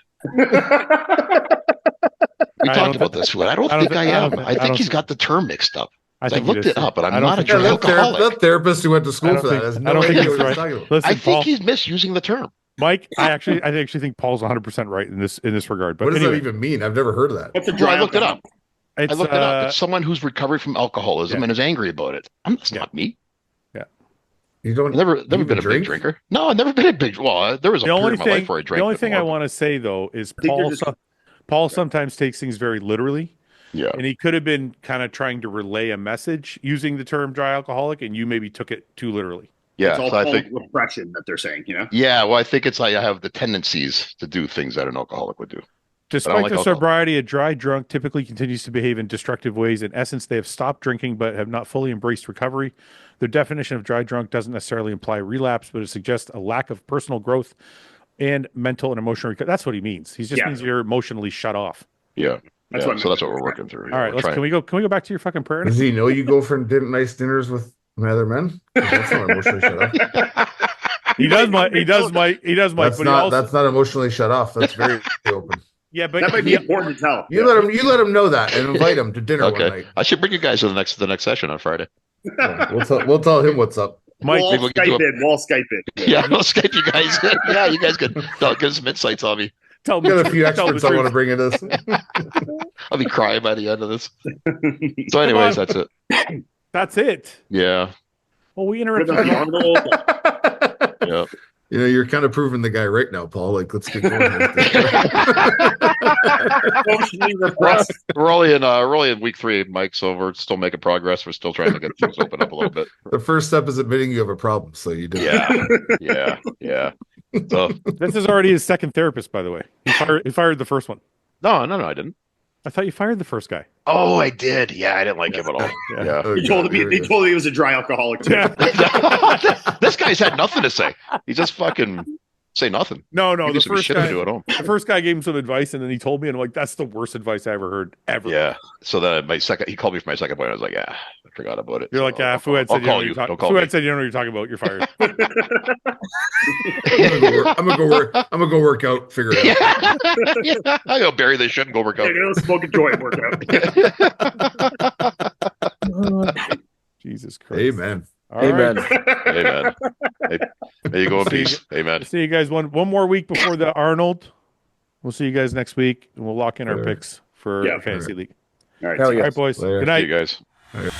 We talked about this. I don't think I am. I think he's got the term mixed up. I looked it up, but I'm not a dry alcoholic. That therapist who went to school for that has no idea what he's talking about. Listen, I think he's misusing the term. Mike, I actually think Paul's 100% right in this regard. But what does that even mean? I've never heard of that. What's a dry I looked it up. I looked it up. It's someone who's recovered from alcoholism and is angry about it. That's not me. You don't never been a big drinker. No, I've never been a big. Well, there was a period of my life where I drank. The only thing I want to say though is Paul sometimes takes things very literally. Yeah, and he could have been kind of trying to relay a message using the term dry alcoholic, and you maybe took it too literally. Yeah, it's all I think repression that they're saying. Yeah, well, I think it's like I have the tendencies to do things that an alcoholic would do. Despite their sobriety, a dry drunk typically continues to behave in destructive ways. In essence, they have stopped drinking but have not fully embraced recovery. Their definition of dry drunk doesn't necessarily imply relapse, but it suggests a lack of personal growth and mental and emotional recovery. That's what he means. He just means you're emotionally shut off. Yeah. That's what we're working through. All right, can we go back to your fucking prayer? Does he know you go for nice dinners with other men? That's not emotionally shut off. He does, Mike. That's not emotionally shut off. That's very open. Yeah, but that might be important to tell. You let him know that and invite him to dinner one night. I should bring you guys to the next session on Friday. Yeah, we'll tell him what's up. Mike, we'll Skype it. Yeah, we'll Skype you guys. Yeah, you guys can give some insights on me. Got a few experts I want to bring in this. I'll be crying by the end of this. So, anyways, that's it. That's it. Yeah. Well, we interrupted. Yeah. You're kind of proving the guy right now, Paul. Like, let's get going. We're only in week 3, Mike. So we're still making progress. We're still trying to get things open up a little bit. The first step is admitting you have a problem. So you did. Yeah. So this is already his second therapist, by the way. He fired the first one. No, I didn't. I thought you fired the first guy. Oh, I did. Yeah, I didn't like him at all. Yeah. They told me he was a dry alcoholic too. This guy's had nothing to say. He just fucking say nothing. No. The first guy gave him some advice, and then he told me, and I'm like, that's the worst advice I ever heard ever. Yeah. So then he called me for my second point. I was like, I forgot about it. You're like, Fouad said, Fouad said you don't know what you're talking about. You're fired. I'm gonna go work out. Figure it out. Yeah. I go bury this shit and go work out. Go smoke a joint, work out. Jesus Christ. Amen. Amen. Amen. There you go in peace. Amen. See you guys one more week before the Arnold. We'll see you guys next week, and we'll lock in our picks for Fantasy League. All right, all right, boys. Later. Good night, see you guys. All right.